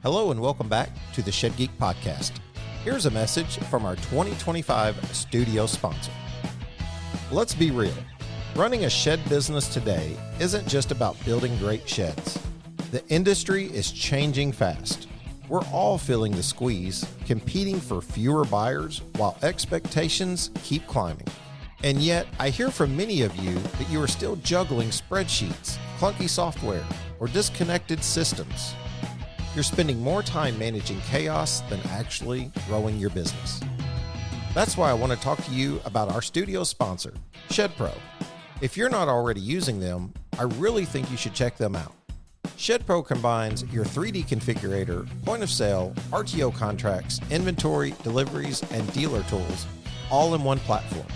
Hello and welcome back to the Shed Geek Podcast. Here's a message from our 2025 studio sponsor. Let's be real. Running a shed business today isn't just about building great sheds. The industry is changing fast. We're all feeling the squeeze, competing for fewer buyers while expectations keep climbing. And yet, I hear from many of you that you are still juggling spreadsheets, clunky software, or disconnected systems. You're spending more time managing chaos than actually growing your business. That's why I want to talk to you about our studio sponsor, ShedPro. If you're not already using them, I really think you should check them out. ShedPro combines your 3D configurator, point of sale, RTO contracts, inventory, deliveries, and dealer tools all in one platform.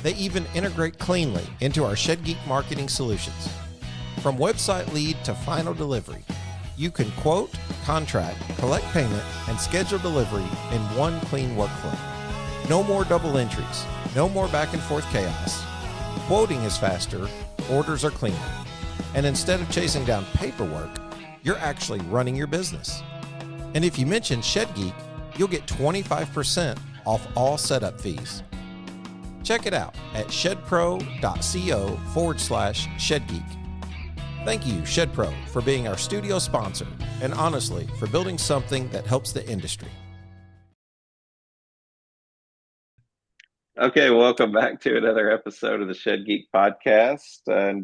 They even integrate cleanly into our Shed Geek marketing solutions. From website lead to final delivery, you can quote, contract, collect payment, and schedule delivery in one clean workflow. No more double entries, no more back and forth chaos. Quoting is faster, orders are cleaner. And instead of chasing down paperwork, you're actually running your business. And if you mention Shed Geek, you'll get 25% off all setup fees. Check it out at shedpro.co/ShedGeek. Thank you, ShedPro, for being our studio sponsor, and honestly, for building something that helps the industry. Okay, welcome back to another episode of the Shed Geek Podcast, and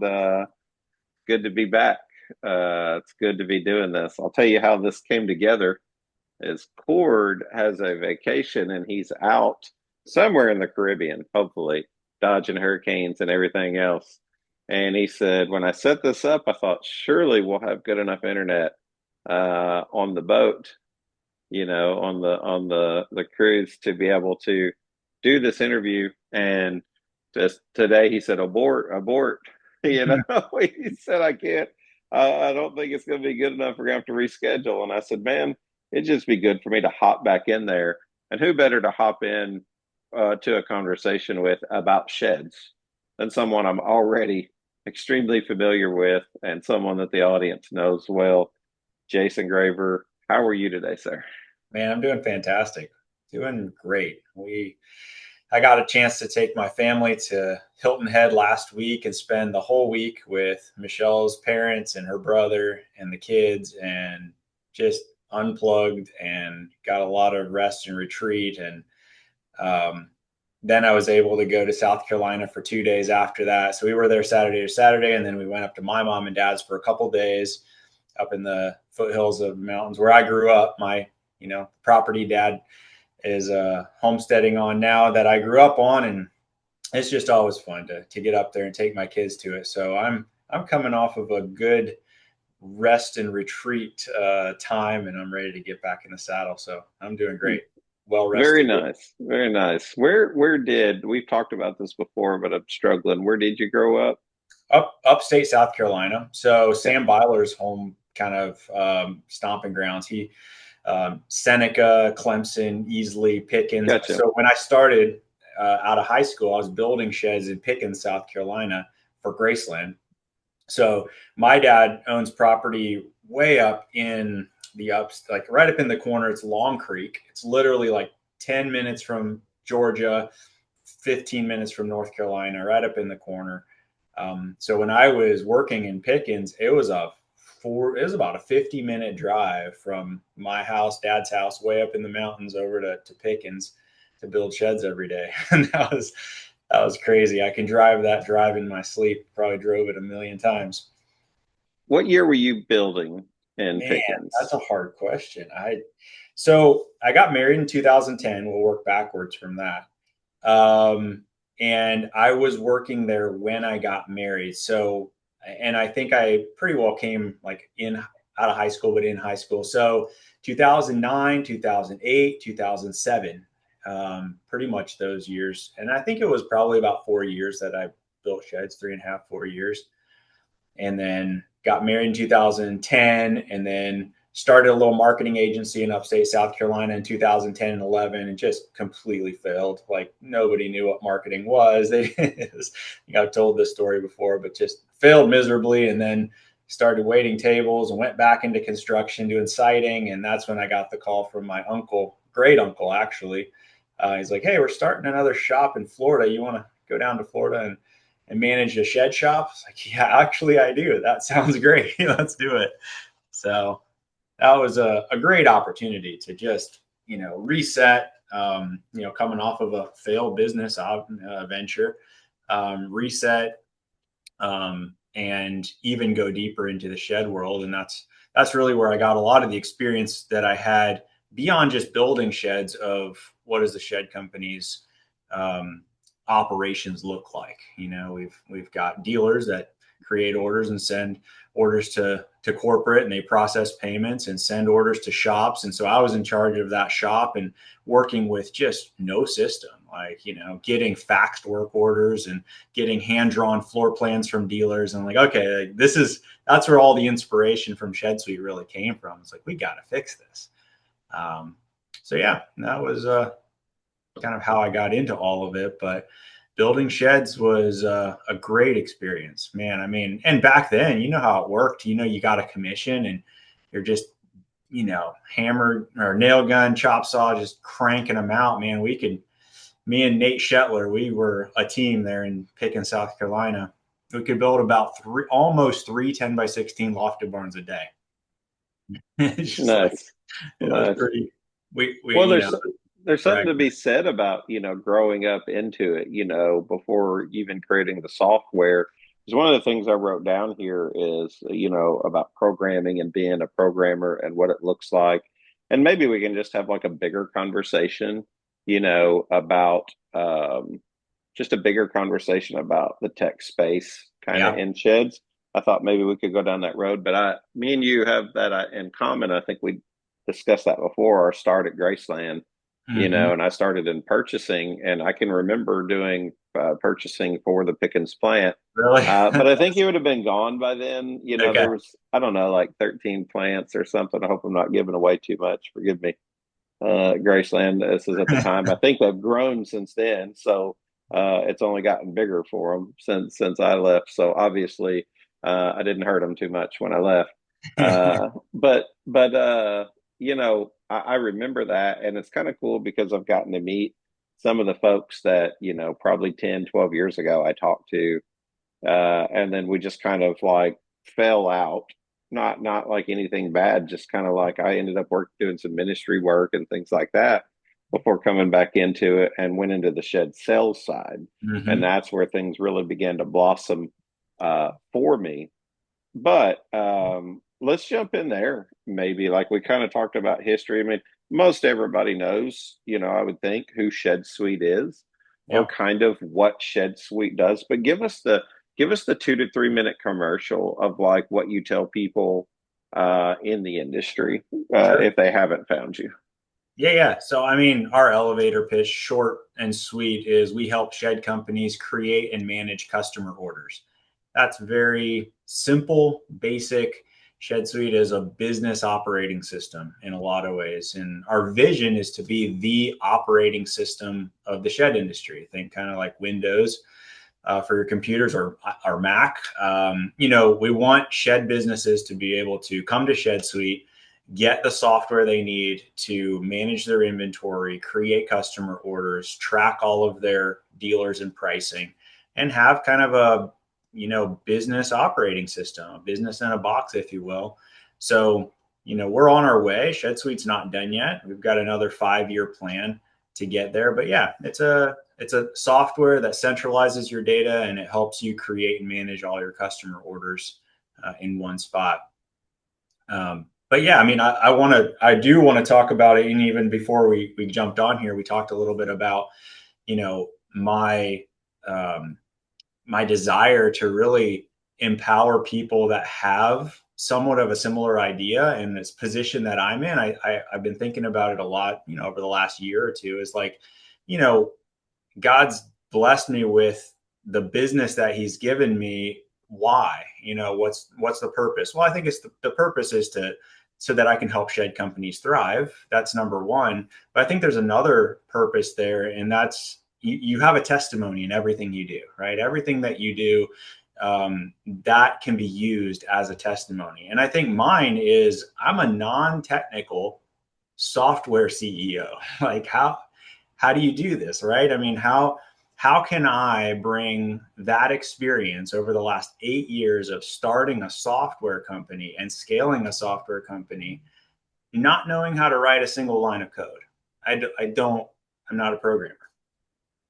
good to be back. It's good to be doing this. I'll tell you how this came together. Is Cord has a vacation, and he's out somewhere in the Caribbean, hopefully, dodging hurricanes and everything else. And he said, when I set this up, I thought, surely we'll have good enough internet on the boat, on the cruise to be able to do this interview. And just today he said, abort. He said, I can't. I don't think it's going to be good enough. We're going to have to reschedule. And I said, man, it'd just be good for me to hop back in there. And who better to hop in to a conversation with about sheds than someone I'm already extremely familiar with and someone that the audience knows well. Jason Graver, how are you today, sir? Man, I'm doing fantastic. Doing great. I got a chance to take my family to Hilton Head last week and spend the whole week with Michelle's parents and her brother and the kids, and just unplugged and got a lot of rest and retreat. And then I was able to go to South Carolina for 2 days after that. So we were there Saturday to Saturday, and then we went up to my mom and dad's for a couple of days up in the foothills of the mountains where I grew up. My, property dad is homesteading on now that I grew up on, and it's just always fun to get up there and take my kids to it. So I'm coming off of a good rest and retreat time, and I'm ready to get back in the saddle. So I'm doing great. Well rested. Very nice. We've talked about this before, but I'm struggling. Where did you grow up? Upstate South Carolina. So Sam Byler's home kind of stomping grounds. He Seneca, Clemson, Easley, Pickens. Gotcha. So when I started out of high school, I was building sheds in Pickens, South Carolina for Graceland. So my dad owns property way up in the like right up in the corner. It's Long Creek. It's literally like 10 minutes from Georgia, 15 minutes from North Carolina, right up in the corner. So when I was working in Pickens, it was about a 50-minute drive from my house, dad's house, way up in the mountains over to Pickens to build sheds every day. And that was crazy. I can drive in my sleep. Probably drove it a million times. What year were you building in Pickens? That's a hard question. So I got married in 2010. We'll work backwards from that. And I was working there when I got married. So, and I think I pretty well came like out of high school, but in high school. So 2009, 2008, 2007, pretty much those years. And I think it was probably about 4 years that I built sheds, 3.5, 4 years. And then got married in 2010, and then started a little marketing agency in upstate South Carolina in 2010 and 11, and just completely failed. Like nobody knew what marketing was. I've told this story before, but just failed miserably. And then started waiting tables and went back into construction doing siding. And that's when I got the call from my uncle, great uncle, actually. He's like, hey, we're starting another shop in Florida. You want to go down to Florida and manage a shed shop? I was like, yeah, actually I do. That sounds great. Let's do it. So that was a great opportunity to just, reset, coming off of a failed business venture, reset, and even go deeper into the shed world. And that's really where I got a lot of the experience that I had beyond just building sheds of what does the shed company's operations look like. We've got dealers that create orders and send orders to corporate, and they process payments and send orders to shops. And so I was in charge of that shop and working with just no system, like, getting faxed work orders and getting hand-drawn floor plans from dealers. And like, okay, that's where all the inspiration from Shed Suite really came from. It's like, we got to fix this. So yeah, that was kind of how I got into all of it. But building sheds was a great experience, man. I mean, and back then, you know how it worked. You got a commission and you're just, hammer or nail gun, chop saw, just cranking them out, man. Me and Nate Shetler, we were a team there in Pickens, South Carolina. We could build about almost three 10x16 lofted barns a day. It's just Nice. It was pretty. There's something to be said about, growing up into it, before even creating the software. Because one of the things I wrote down here is, about programming and being a programmer and what it looks like. And maybe we can just have like a bigger conversation, about just a bigger conversation about the tech space kind of in sheds. I thought maybe we could go down that road, but me and you have that in common. I think we discussed that before, our start at Graceland. And I started in purchasing, and I can remember doing purchasing for the Pickens plant. Really? But I think he would have been gone by then. Okay. There was, I don't know, like 13 plants or something. I hope I'm not giving away too much. Forgive me. Graceland, this is at the time. I think they've grown since then. So it's only gotten bigger for them since I left. So obviously I didn't hurt them too much when I left. But I remember that, and it's kind of cool because I've gotten to meet some of the folks that, probably 10, 12 years ago I talked to, and then we just kind of like fell out, not like anything bad, just kind of like I ended up doing some ministry work and things like that before coming back into it and went into the shed sales side. And that's where things really began to blossom for me. But let's jump in there. Maybe like we kind of talked about history. I mean, most everybody knows, I would think who Shed Suite is or kind of what Shed Suite does. But give us the 2 to 3 minute commercial of like what you tell people in the industry if they haven't found you. Yeah. So, I mean, our elevator pitch, short and sweet, is we help shed companies create and manage customer orders. That's very simple, basic. Shed Suite is a business operating system in a lot of ways. And our vision is to be the operating system of the shed industry. Think kind of like Windows for your computers or Mac. We want shed businesses to be able to come to Shed Suite, get the software they need to manage their inventory, create customer orders, track all of their dealers and pricing, and have kind of a business operating system, a business in a box, if you will. So, we're on our way. Shed Suite's not done yet. We've got another 5-year plan to get there. But yeah, it's a software that centralizes your data and it helps you create and manage all your customer orders in one spot. But yeah, I mean, I do want to talk about it. And even before we jumped on here, we talked a little bit about, my desire to really empower people that have somewhat of a similar idea in this position that I'm in. I've been thinking about it a lot, over the last year or two, is like, God's blessed me with the business that he's given me. Why? What's the purpose? Well, I think it's the purpose is so that I can help shed companies thrive. That's number one. But I think there's another purpose there, and that's you have a testimony in everything you do, right? Everything that you do that can be used as a testimony. And I think mine is, I'm a non-technical software CEO. Like, how do you do this, right? I mean, how can I bring that experience over the last 8 years of starting a software company and scaling a software company, not knowing how to write a single line of code? I'm not a programmer.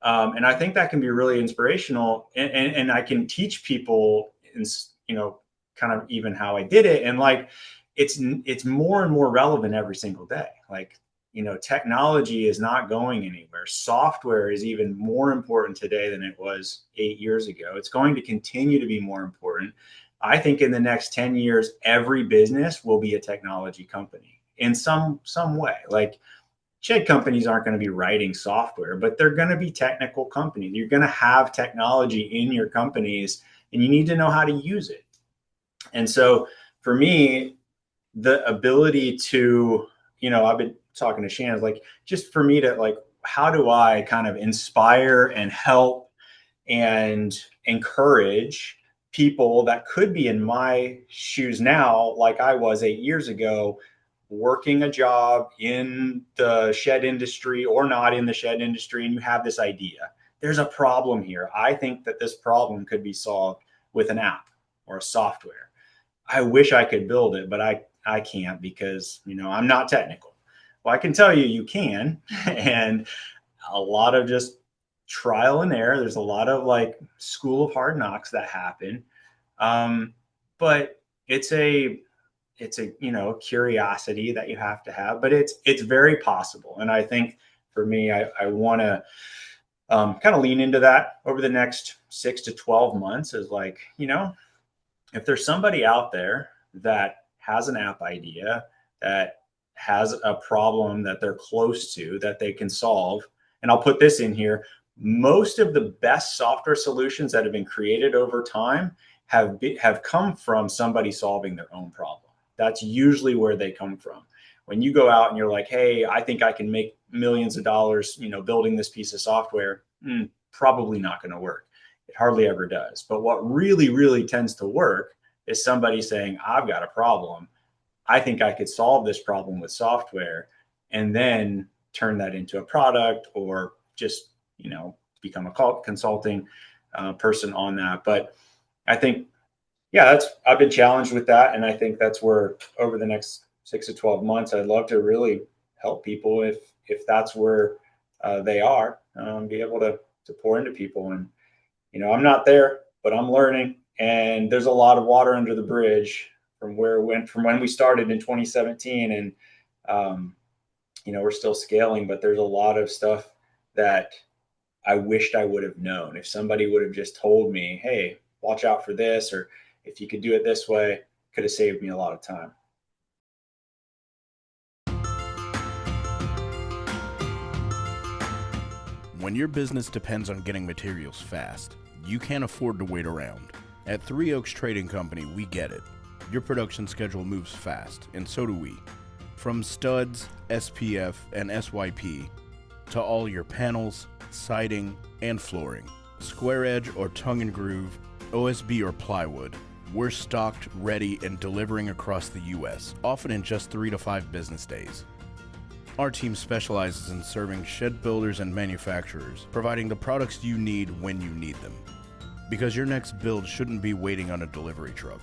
And I think that can be really inspirational, and I can teach people, kind of even how I did it. And like, it's more and more relevant every single day. Like, technology is not going anywhere. Software is even more important today than it was 8 years ago. It's going to continue to be more important. I think in the next 10 years, every business will be a technology company in some way. Like, shed companies aren't going to be writing software, but they're going to be technical companies. You're going to have technology in your companies, and you need to know how to use it. And so for me, the ability to, I've been talking to Shannon, like, just for me to, like, how do I kind of inspire and help and encourage people that could be in my shoes now, like I was 8 years ago, working a job in the shed industry or not in the shed industry, and you have this idea. There's a problem here. I think that this problem could be solved with an app or a software. I wish I could build it, but I can't, because, I'm not technical. Well, I can tell you can. And a lot of just trial and error. There's a lot of, like, school of hard knocks that happen. But it's a curiosity that you have to have, but it's very possible. And I think for me, I want to kind of lean into that over the next 6 to 12 months, is like, if there's somebody out there that has an app idea, that has a problem that they're close to, that they can solve. And I'll put this in here. Most of the best software solutions that have been created over time have come from somebody solving their own problem. That's usually where they come from. When you go out and you're like, hey, I think I can make millions of dollars, building this piece of software, probably not going to work. It hardly ever does. But what really, really tends to work is somebody saying, I've got a problem. I think I could solve this problem with software, and then turn that into a product, or just, become a consulting person on that. But I think, I've been challenged with that. And I think that's where, over the next 6 to 12 months, I'd love to really help people, if that's where they are, be able to pour into people. And, I'm not there, but I'm learning, and there's a lot of water under the bridge from when we started in 2017. And, we're still scaling, but there's a lot of stuff that I wished I would have known. If somebody would have just told me, hey, watch out for this, or if you could do it this way, could have saved me a lot of time. When your business depends on getting materials fast, you can't afford to wait around. At Three Oaks Trading Company, we get it. Your production schedule moves fast, and so do we. From studs, SPF, and SYP, to all your panels, siding, and flooring. Square edge or tongue and groove, OSB or plywood, we're stocked, ready, and delivering across the U.S., often in just 3 to 5 business days. Our team specializes in serving shed builders and manufacturers, providing the products you need when you need them. Because your next build shouldn't be waiting on a delivery truck.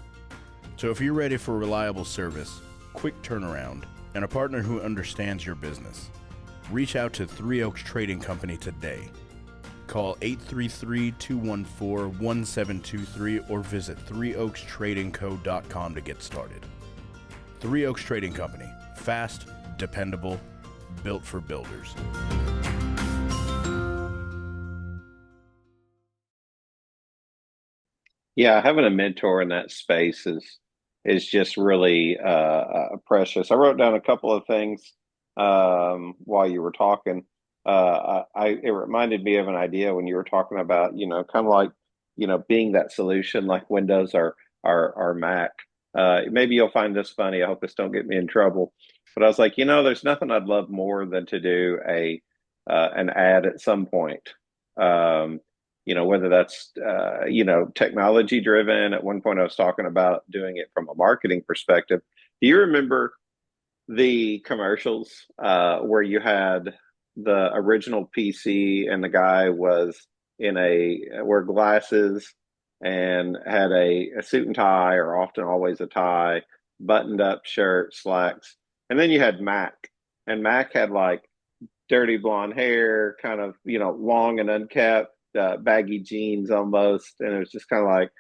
So if you're ready for reliable service, quick turnaround, and a partner who understands your business, reach out to Three Oaks Trading Company today. Call 833-214-1723 or visit threeoakstradingco.com to get started. Three Oaks Trading Company. Fast, dependable, built for builders. Yeah, having a mentor in that space is just really precious. I wrote down a couple of things while you were talking. It reminded me of an idea when you were talking about, kind of like, being that solution, like Windows or Mac. Maybe you'll find this funny. I hope this don't get me in trouble. But I was like, there's nothing I'd love more than to do an ad at some point. whether that's, technology driven. At one point, I was talking about doing it from a marketing perspective. Do you remember the commercials where you had the original PC and the guy was wore glasses and had a suit and tie, or often always a tie, buttoned up shirt, slacks. And then you had Mac, and Mac had like dirty blonde hair, kind of, long and unkept, baggy jeans almost. And it was just kind of like,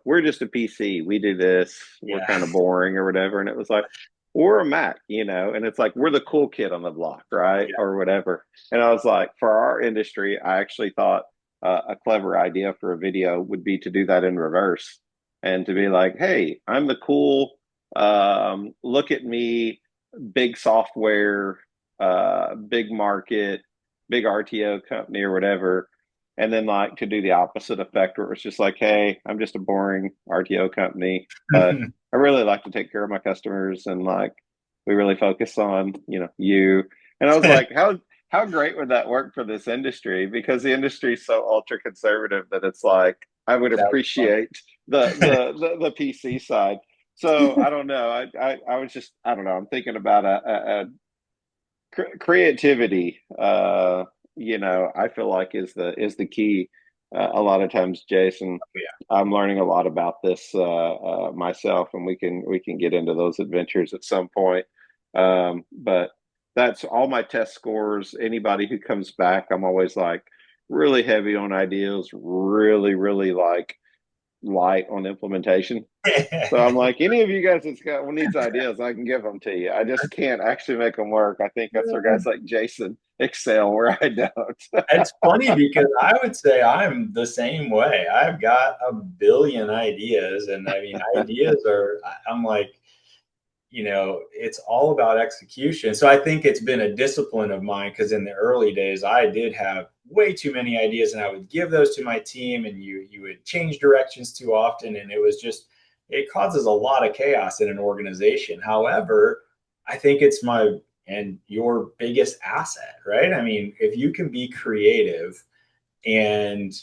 we're just a PC. We do this. We're kind of boring or whatever. And it was like, we're a Mac, and it's like, we're the cool kid on the block, right? Yeah. Or whatever. And I was like, for our industry, I actually thought a clever idea for a video would be to do that in reverse, and to be like, hey, I'm the cool, look at me, big software, big market, big RTO company or whatever. And then like to do the opposite effect where it's just like, hey, I'm just a boring RTO company, but I really like to take care of my customers, and like we really focus on, you. And I was like, how great would that work for this industry? Because the industry is so ultra conservative that it's like I would appreciate the PC side. So I don't know. I was just, I don't know. I'm thinking about a creativity. I feel like is the key. A lot of times, Jason, I'm learning a lot about this myself, and we can get into those adventures at some point. But that's all my test scores. Anybody who comes back, I'm always like really heavy on ideas, really, really like light on implementation. So I'm like, any of you guys that's needs ideas, I can give them to you. I just can't actually make them work. I think that's where guys like Jason excel, where I don't. It's funny because I would say I'm the same way. I've got a billion ideas, and I mean, I'm like, it's all about execution. So I think it's been a discipline of mine, because in the early days, I did have way too many ideas, and I would give those to my team, and you would change directions too often. And it causes a lot of chaos in an organization. However, I think it's your biggest asset, right? I mean, if you can be creative and,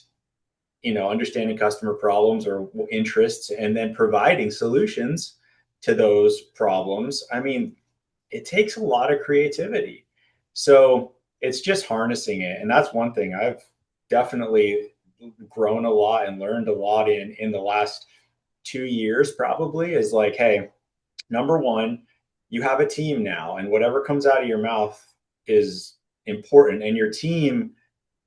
understanding customer problems or interests, and then providing solutions to those problems, I mean, it takes a lot of creativity. So it's just harnessing it. And that's one thing I've definitely grown a lot and learned a lot in the last 2 years, probably, is like, hey, number one, you have a team now, and whatever comes out of your mouth is important, and your team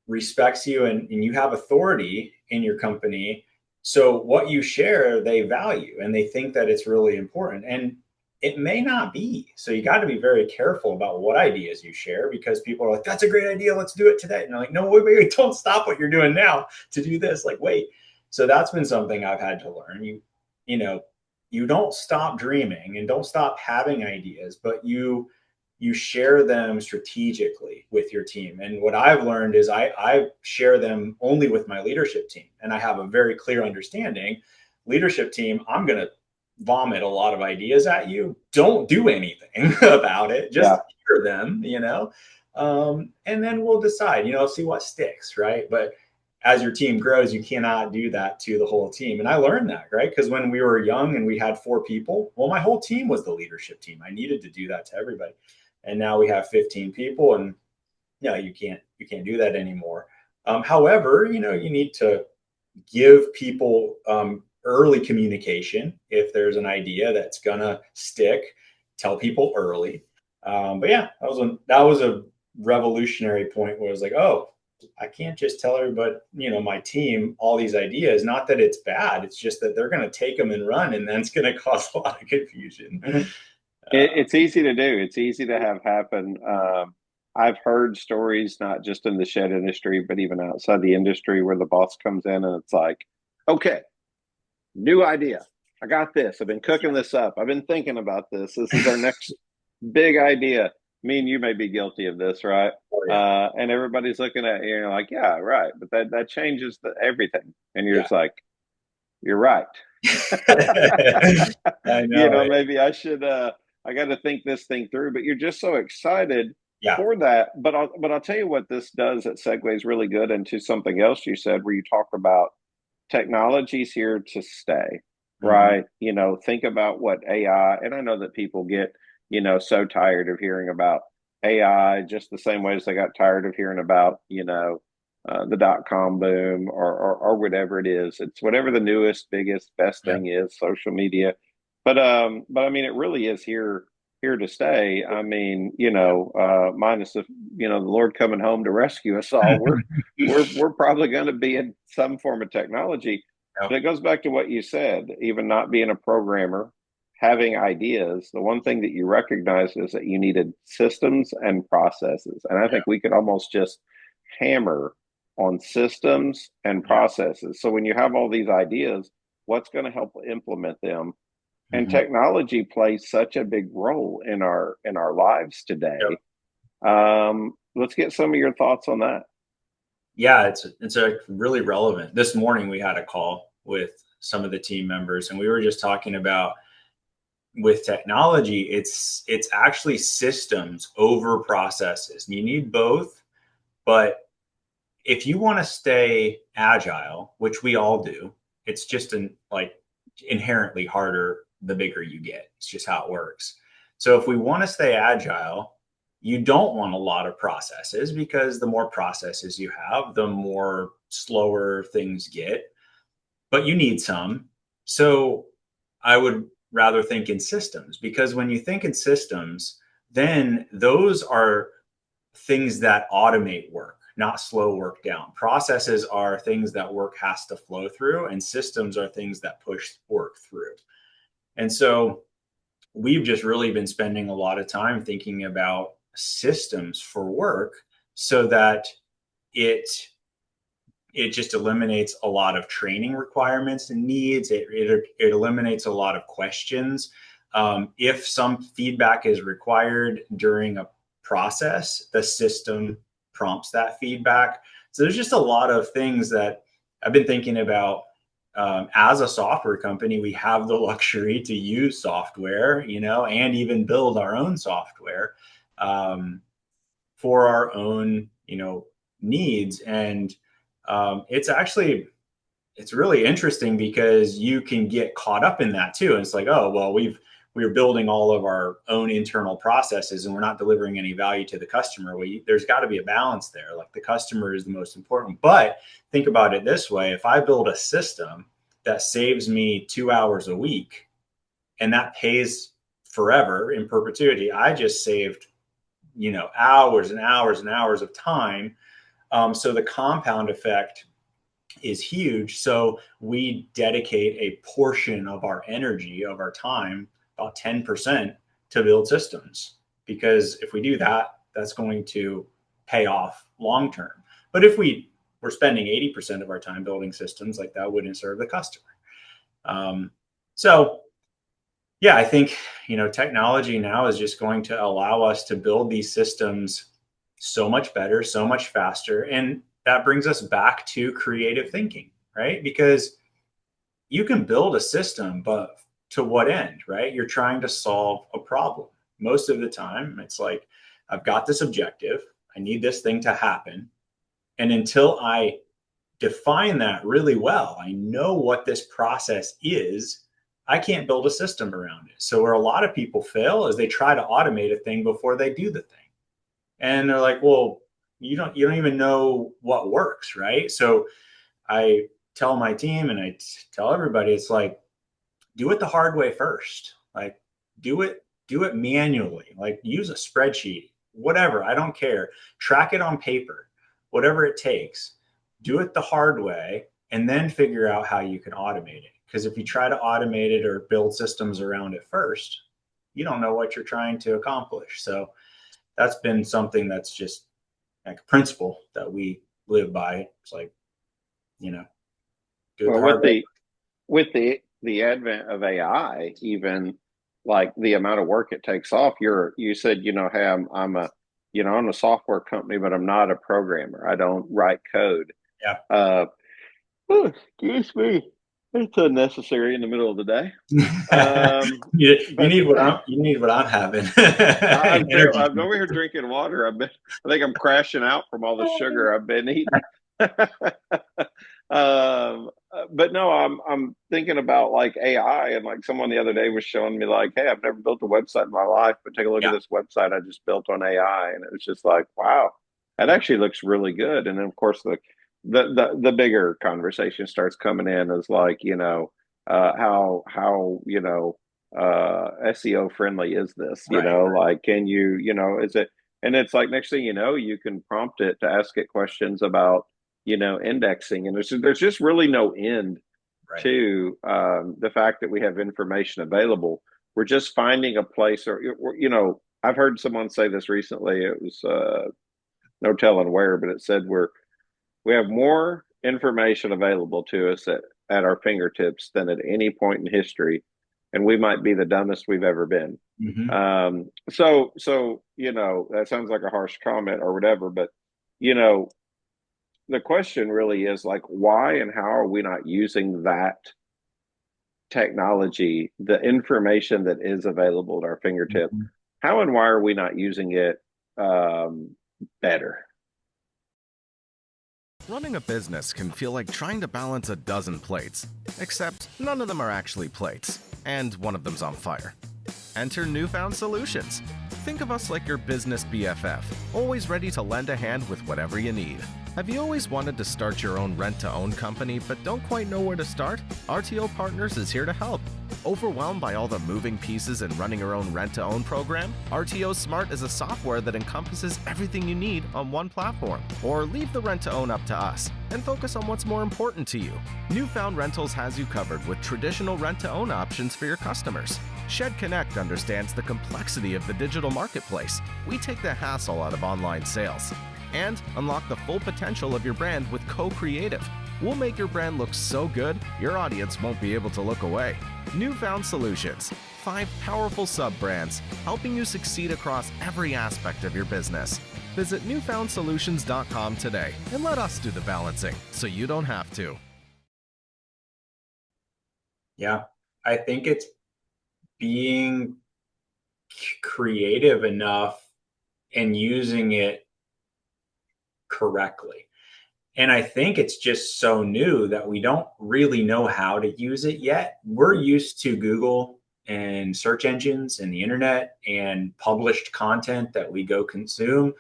respects you, and you have authority in your company. So what you share, they value, and they think that it's really important. And it may not be. So you got to be very careful about what ideas you share, because people are like, that's a great idea, let's do it today. And you're like, no, wait, don't stop what you're doing now to do this. Like, wait. So that's been something I've had to learn. You don't stop dreaming and don't stop having ideas, but you share them strategically with your team. And what I've learned is I share them only with my leadership team. And I have a very clear understanding. Leadership team, I'm going to vomit a lot of ideas at you. Don't do anything about it. Just hear them, and then we'll decide, see what sticks, right? But as your team grows, you cannot do that to the whole team. And I learned that, right? Because when we were young and we had 4 people, well, my whole team was the leadership team. I needed to do that to everybody. And now we have 15 people, and you can't do that anymore. However, you need to give people early communication. If there's an idea that's gonna stick, tell people early. But yeah, that was a revolutionary point where I was like, oh, I can't just tell everybody, my team, all these ideas. Not that it's bad. It's just that they're going to take them and run, and then it's going to cause a lot of confusion. It's easy to do. It's easy to have happen. I've heard stories, not just in the shed industry, but even outside the industry, where the boss comes in and it's like, okay, new idea. I got this. I've been cooking this up. I've been thinking about this. This is our next big idea. Me and you may be guilty of this, right? Oh, yeah. And everybody's looking at you, like, yeah, right. But that changes everything. And you're just like, you're right. I know. Maybe I should, I got to think this thing through. But you're just so excited Yeah. for that. But I'll tell you what this does. It segues really good into something else you said, where you talked about technology's here to stay, Mhm. right? Think about what AI, and I know that people get, so tired of hearing about AI just the same way as they got tired of hearing about, the dot-com boom or whatever it is. It's whatever the newest, biggest, best Yeah. thing is, social media. But I mean, it really is here to stay. I mean, minus the Lord coming home to rescue us all. We're probably going to be in some form of technology. But Yep. it goes back to what you said, even not being a programmer, having ideas. The one thing that you recognized is that you needed systems and processes. And I think we could almost just hammer on systems and Yeah. processes. So when you have all these ideas, what's going to help implement them? And Mhm. technology plays such a big role in our lives Yep. today. Let's get some of your thoughts on that. Yeah, it's a really relevant. This morning we had a call with some of the team members, and we were just talking about, with technology, it's actually systems over processes. You need both, but if you want to stay agile, which we all do, it's just inherently harder the bigger you get. It's just how it works. So if we want to stay agile, you don't want a lot of processes, because the more processes you have, the more slower things get, but you need some. So I would rather think in systems, because when you think in systems, then those are things that automate work, not slow work down. Processes are things that work has to flow through, and systems are things that push work through. And so we've just really been spending a lot of time thinking about systems for work, so that it it just eliminates a lot of training requirements and needs. It eliminates a lot of questions. If some feedback is required during a process, the system prompts that feedback. So there's just a lot of things that I've been thinking about. As a software company, we have the luxury to use software, and even build our own software um, for our own, needs. And it's really interesting, because you can get caught up in that too. And it's like, oh, well, we're building all of our own internal processes, and we're not delivering any value to the customer. There's got to be a balance there. Like, the customer is the most important. But think about it this way: if I build a system that saves me 2 hours a week, and that pays forever in perpetuity, I just saved, hours and hours and hours of time. So the compound effect is huge. So we dedicate a portion of our energy, of our time, about 10%, to build systems. Because if we do that, that's going to pay off long term. But if we were spending 80% of our time building systems, like, that wouldn't serve the customer. So yeah, I think, technology now is just going to allow us to build these systems so much better, so much faster. And that brings us back to creative thinking, right? Because you can build a system, but to what end, right? You're trying to solve a problem. Most of the time, it's like, I've got this objective, I need this thing to happen. And until I define that really well, I know what this process is, I can't build a system around it. So where a lot of people fail is they try to automate a thing before they do the thing. And they're like, well, you don't even know what works, right? So I tell my team, and I tell everybody, it's like, do it the hard way first. Like, do it manually. Like, use a spreadsheet, whatever, I don't care. Track it on paper, whatever it takes. Do it the hard way, and then figure out how you can automate it. Because if you try to automate it or build systems around it first, you don't know what you're trying to accomplish. So that's been something that's just like a principle that we live by. It's like, you know, do it the Well, hard way. with the advent of AI, even like the amount of work it takes off, you said, hey, I'm a software company, but I'm not a programmer. I don't write code. Yeah. Uh, excuse me. It's unnecessary in the middle of the day. Um, You but need what I'm having. I'm Energy. over here drinking water. I think I'm crashing out from all the sugar I've been eating. But no, I'm thinking about like AI, and like someone the other day was showing me like, hey, I've never built a website in my life, but take a look at Yeah. this website I just built on AI, and it was just like, wow, that Yeah. actually looks really good. And then of course the bigger conversation starts coming in is like, how SEO friendly is this? Right. Like, can you, is it? And it's like next thing you know, you can prompt it to ask it questions about, indexing, and there's just really no end Right. to the fact that we have information available. We're just finding a place, or I've heard someone say this recently. It was no telling where, but it said we have more information available to us at our fingertips than at any point in history, and we might be the dumbest we've ever been. Hmm. So that sounds like a harsh comment or whatever, but you know, the question really is like, why and how are we not using that technology, the information that is available at our fingertip? Hmm. How and why are we not using it better? Running a business can feel like trying to balance a dozen plates, except none of them are actually plates, and one of them's on fire. Enter Newfound Solutions. Think of us like your business BFF, always ready to lend a hand with whatever you need. Have you always wanted to start your own rent-to-own company but don't quite know where to start? RTO Partners is here to help. Overwhelmed by all the moving pieces in running your own rent-to-own program? RTO Smart is a software that encompasses everything you need on one platform. Or leave the rent-to-own up to us and focus on what's more important to you. Newfound Rentals has you covered with traditional rent-to-own options for your customers. Shed Connect understands the complexity of the digital marketplace. We take the hassle out of online sales. And unlock the full potential of your brand with Co-Creative. We'll make your brand look so good, your audience won't be able to look away. Newfound Solutions, 5 powerful sub-brands helping you succeed across every aspect of your business. Visit newfoundsolutions.com today and let us do the balancing so you don't have to. Yeah. I think it's being creative enough and using it correctly. And I think it's just so new that we don't really know how to use it yet. We're used to Google and search engines and the internet and published content that we go consume.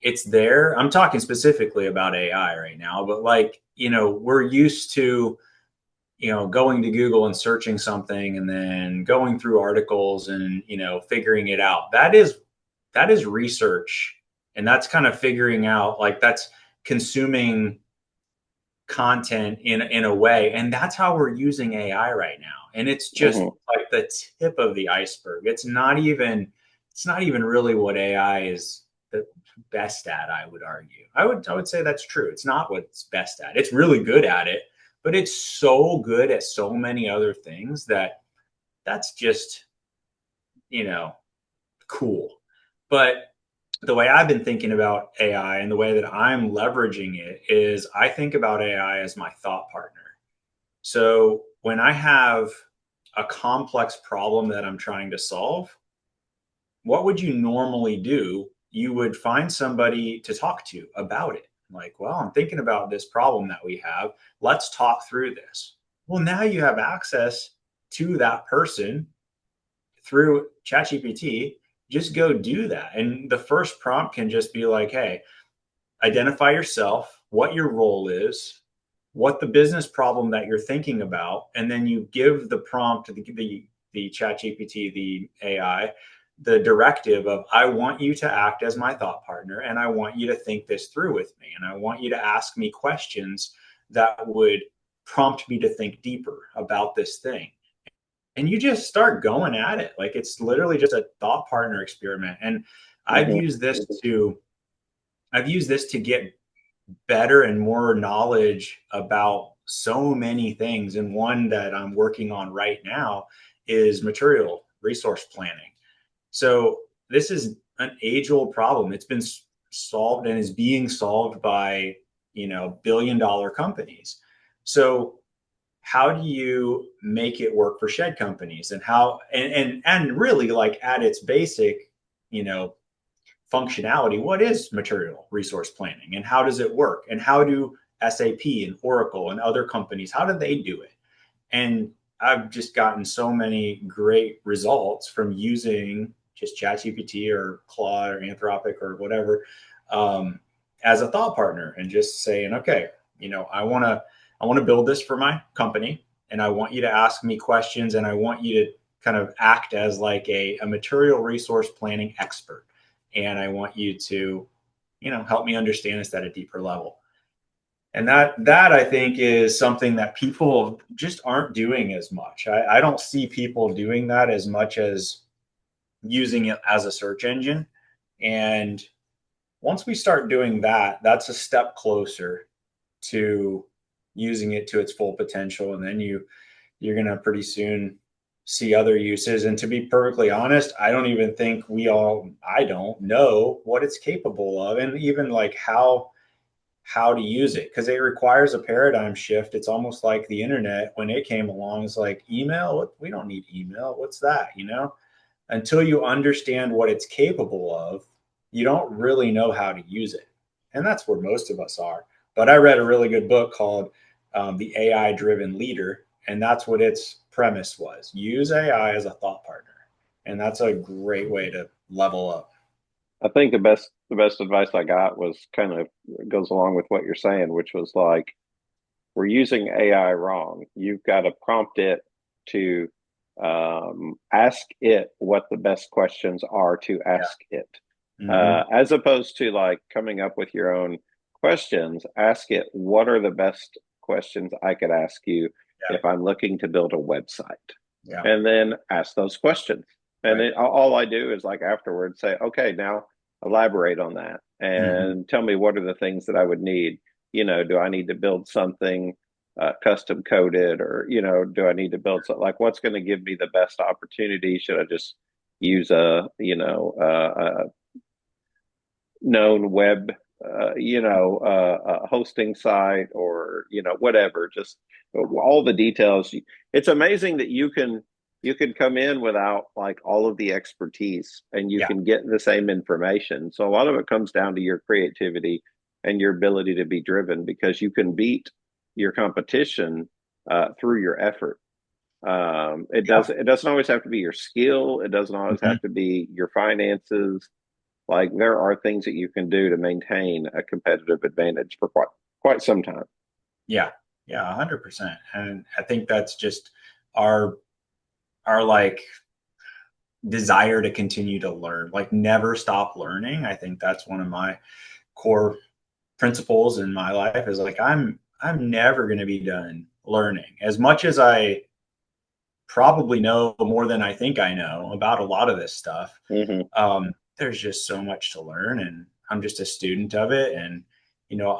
It's there. I'm talking specifically about AI right now, but like, we're used to, going to Google and searching something and then going through articles and, figuring it out. That is research. And that's kind of figuring out, like, that's consuming content in a way. And that's how we're using AI right now. And it's just like the tip of the iceberg. It's not even really what AI is the best at, I would argue. I would say that's true. It's not what it's best at. It's really good at it, but it's so good at so many other things that's just, cool. But the way I've been thinking about AI and the way that I'm leveraging it is I think about AI as my thought partner. So when I have a complex problem that I'm trying to solve, what would you normally do? You would find somebody to talk to about it. Like, well, I'm thinking about this problem that we have. Let's talk through this. Well, now you have access to that person through ChatGPT. Just go do that. And the first prompt can just be like, hey, identify yourself, what your role is, what the business problem that you're thinking about. And then you give the prompt to the ChatGPT, the AI, the directive of, I want you to act as my thought partner, and I want you to think this through with me. And I want you to ask me questions that would prompt me to think deeper about this thing. And you just start going at it. Like, it's literally just a thought partner experiment. And I've used this to get better and more knowledge about so many things. And one that I'm working on right now is material resource planning. So this is an age-old problem. It's been solved and is being solved by, billion-dollar companies. So how do you make it work for shed companies, and how, and really like at its basic, functionality, what is material resource planning and how does it work? And how do SAP and Oracle and other companies, how do they do it? And I've just gotten so many great results from using just ChatGPT or Claude or Anthropic or whatever, as a thought partner, and just saying, okay, I want to build this for my company, and I want you to ask me questions, and I want you to kind of act as like a material resource planning expert. And I want you to, help me understand this at a deeper level. And that I think is something that people just aren't doing as much. I don't see people doing that as much as using it as a search engine. And once we start doing that, that's a step closer to using it to its full potential. And then you're going to pretty soon see other uses. And to be perfectly honest, I don't even think I don't know what it's capable of, and even like how to use it, because it requires a paradigm shift. It's almost like the internet when it came along. It's like, email, we don't need email. What's that? Until you understand what it's capable of, you don't really know how to use it. And that's where most of us are. But I read a really good book called The AI Driven Leader, and that's what its premise was: use AI as a thought partner. And that's a great way to level up. I think the best advice I got was kind of goes along with what you're saying, which was like, we're using AI wrong. You've got to prompt it to ask it what the best questions are to ask it, as opposed to like coming up with your own questions. Ask it, what are the best questions I could ask you if I'm looking to build a website? And then ask those questions. And then all I do is like afterwards say, okay, now elaborate on that and tell me what are the things that I would need. Do I need to build something custom coded, or do I need to build something like, what's going to give me the best opportunity? Should I just use a known web hosting site, or whatever? Just all the details. It's amazing that you can come in without like all of the expertise, and you can get the same information. So a lot of it comes down to your creativity and your ability to be driven, because you can beat your competition through your effort. It doesn't always have to be your skill. It doesn't always have to be your finances. Like, there are things that you can do to maintain a competitive advantage for quite some time. Yeah, 100%. And I think that's just our like desire to continue to learn, like never stop learning. I think that's one of my core principles in my life, is like, I'm never going to be done learning. As much as I probably know more than I think I know about a lot of this stuff, there's just so much to learn, and I'm just a student of it. And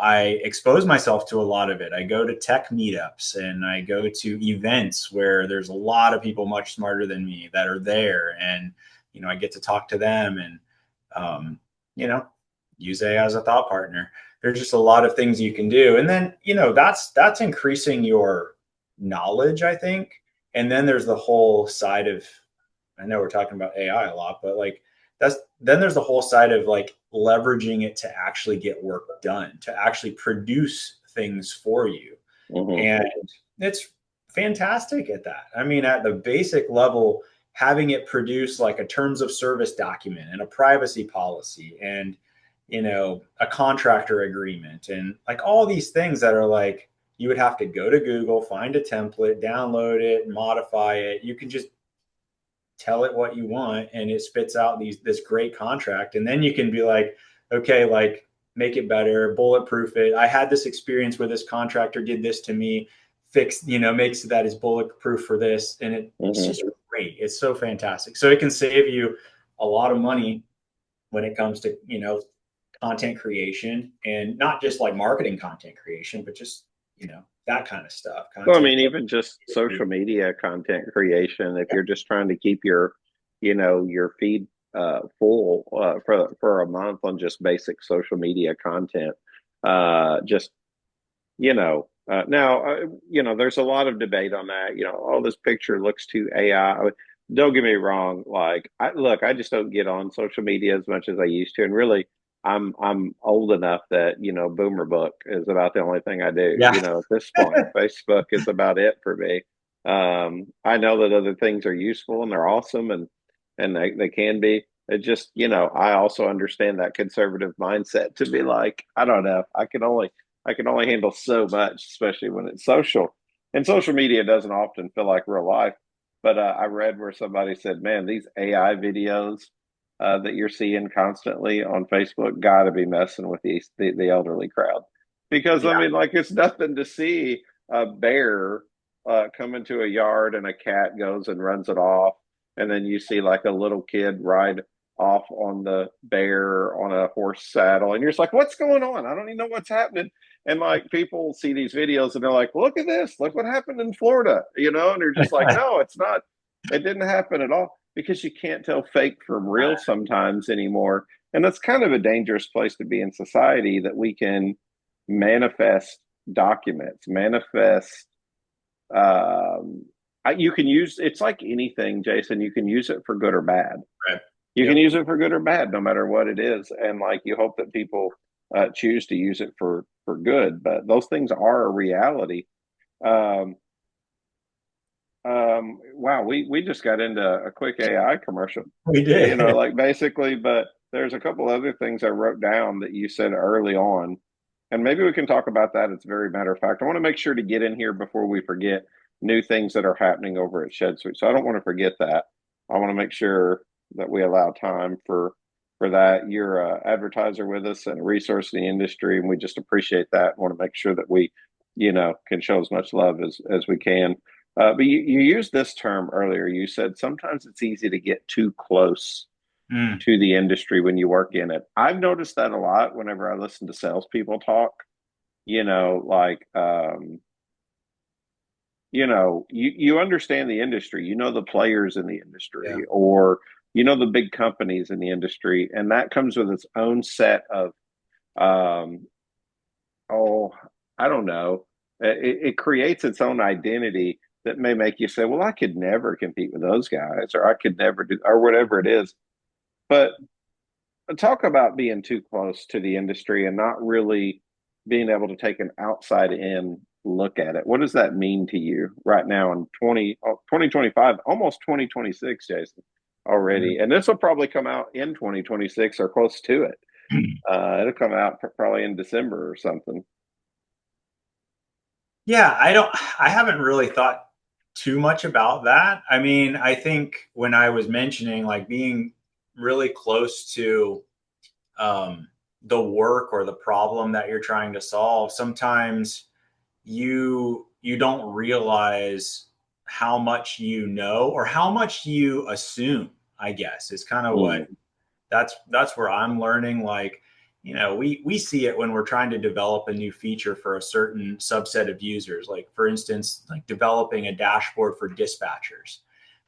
I expose myself to a lot of it. I go to tech meetups, and I go to events where there's a lot of people much smarter than me that are there. And, I get to talk to them, and, use AI as a thought partner. There's just a lot of things you can do. And then, that's increasing your knowledge, I think. And then there's the whole side of, I know we're talking about AI a lot, but like, then there's the whole side of like leveraging it to actually get work done, to actually produce things for you. And it's fantastic at that. I mean, at the basic level, having it produce like a terms of service document and a privacy policy and, a contractor agreement, and like all these things that are like, you would have to go to Google, find a template, download it, modify it. You can just tell it what you want, and it spits out this great contract. And then you can be like, okay, like, make it better, bulletproof it. I had this experience where this contractor did this to me, makes that as bulletproof for this. And it's just great. It's so fantastic. So it can save you a lot of money when it comes to, content creation, and not just like marketing content creation, but just, that kind of stuff. Well, I mean, even just social media content creation, if you're just trying to keep your feed full for a month on just basic social media content, just Now, there's a lot of debate on that. Oh, this picture looks too AI. Don't get me wrong. Like, I just don't get on social media as much as I used to. And really, I'm old enough that, Boomer Book is about the only thing I do. Yeah. At this point, Facebook is about it for me. I know that other things are useful and they're awesome and they can be. It just, I also understand that conservative mindset to be like, I don't know, I can only handle so much, especially when it's social. And social media doesn't often feel like real life. But I read where somebody said, "Man, these AI videos that you're seeing constantly on Facebook got to be messing with the elderly crowd." Because I Yeah. mean, like it's nothing to see a bear come into a yard and a cat goes and runs it off, and then you see like a little kid ride off on the bear on a horse saddle, and you're just like, "What's going on? I don't even know what's happening." And like people see these videos and they're like, "Look at this! Look what happened in Florida," and they're just like, "No, it's not. It didn't happen at all." Because you can't tell fake from real sometimes anymore, and that's kind of a dangerous place to be in society. That we can manifest documents, manifest. Um, you can use it's like anything, Jason. You can use it for good or bad. Right. You Yep. can use it for good or bad, no matter what it is. And like you hope that people choose to use it for good, but those things are a reality. Um, wow, we just got into a quick AI commercial, We did. like basically, but there's a couple other things I wrote down that you said early on, and maybe we can talk about that. It's very matter of fact. I want to make sure to get in here before we forget new things that are happening over at Shed Suite. So I don't want to forget that. I want to make sure that we allow time for that. You're an advertiser with us and a resource in the industry, and we just appreciate that. I want to make sure that we, can show as much love as we can. But you used this term earlier. You said sometimes it's easy to get too close Mm. to the industry when you work in it. I've noticed that a lot whenever I listen to salespeople talk. Like you understand the industry, the players in the industry, Yeah. or the big companies in the industry, and that comes with its own set of um, oh, I don't know. It creates its own identity that may make you say, "Well, I could never compete with those guys," or "I could never do," or whatever it is. But talk about being too close to the industry and not really being able to take an outside in look at it. What does that mean to you right now in 2025, almost 2026, Jason, already? And this will probably come out in 2026 or close to it. It'll come out probably in December or something. Yeah, I haven't really thought too much about that. I mean, I think when I was mentioning like being really close to the work or the problem that you're trying to solve, sometimes you don't realize how much you know or how much you assume, I guess, is kind of what Mm. that's where I'm learning. Like, we see it when we're trying to develop a new feature for a certain subset of users. Like, for instance, like developing a dashboard for dispatchers.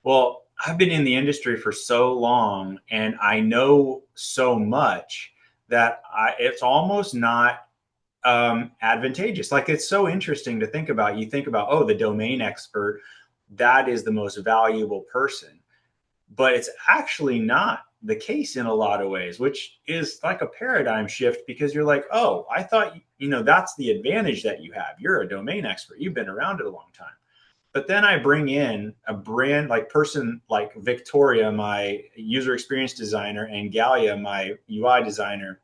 Well, I've been in the industry for so long and I know so much that it's almost not advantageous. Like, it's so interesting to think about. You think about, oh, the domain expert, that is the most valuable person, but it's actually not the case in a lot of ways, which is like a paradigm shift, because you're like, oh, I thought, that's the advantage that you have. You're a domain expert. You've been around it a long time. But then I bring in a brand like person like Victoria, my user experience designer, and Galia, my UI designer,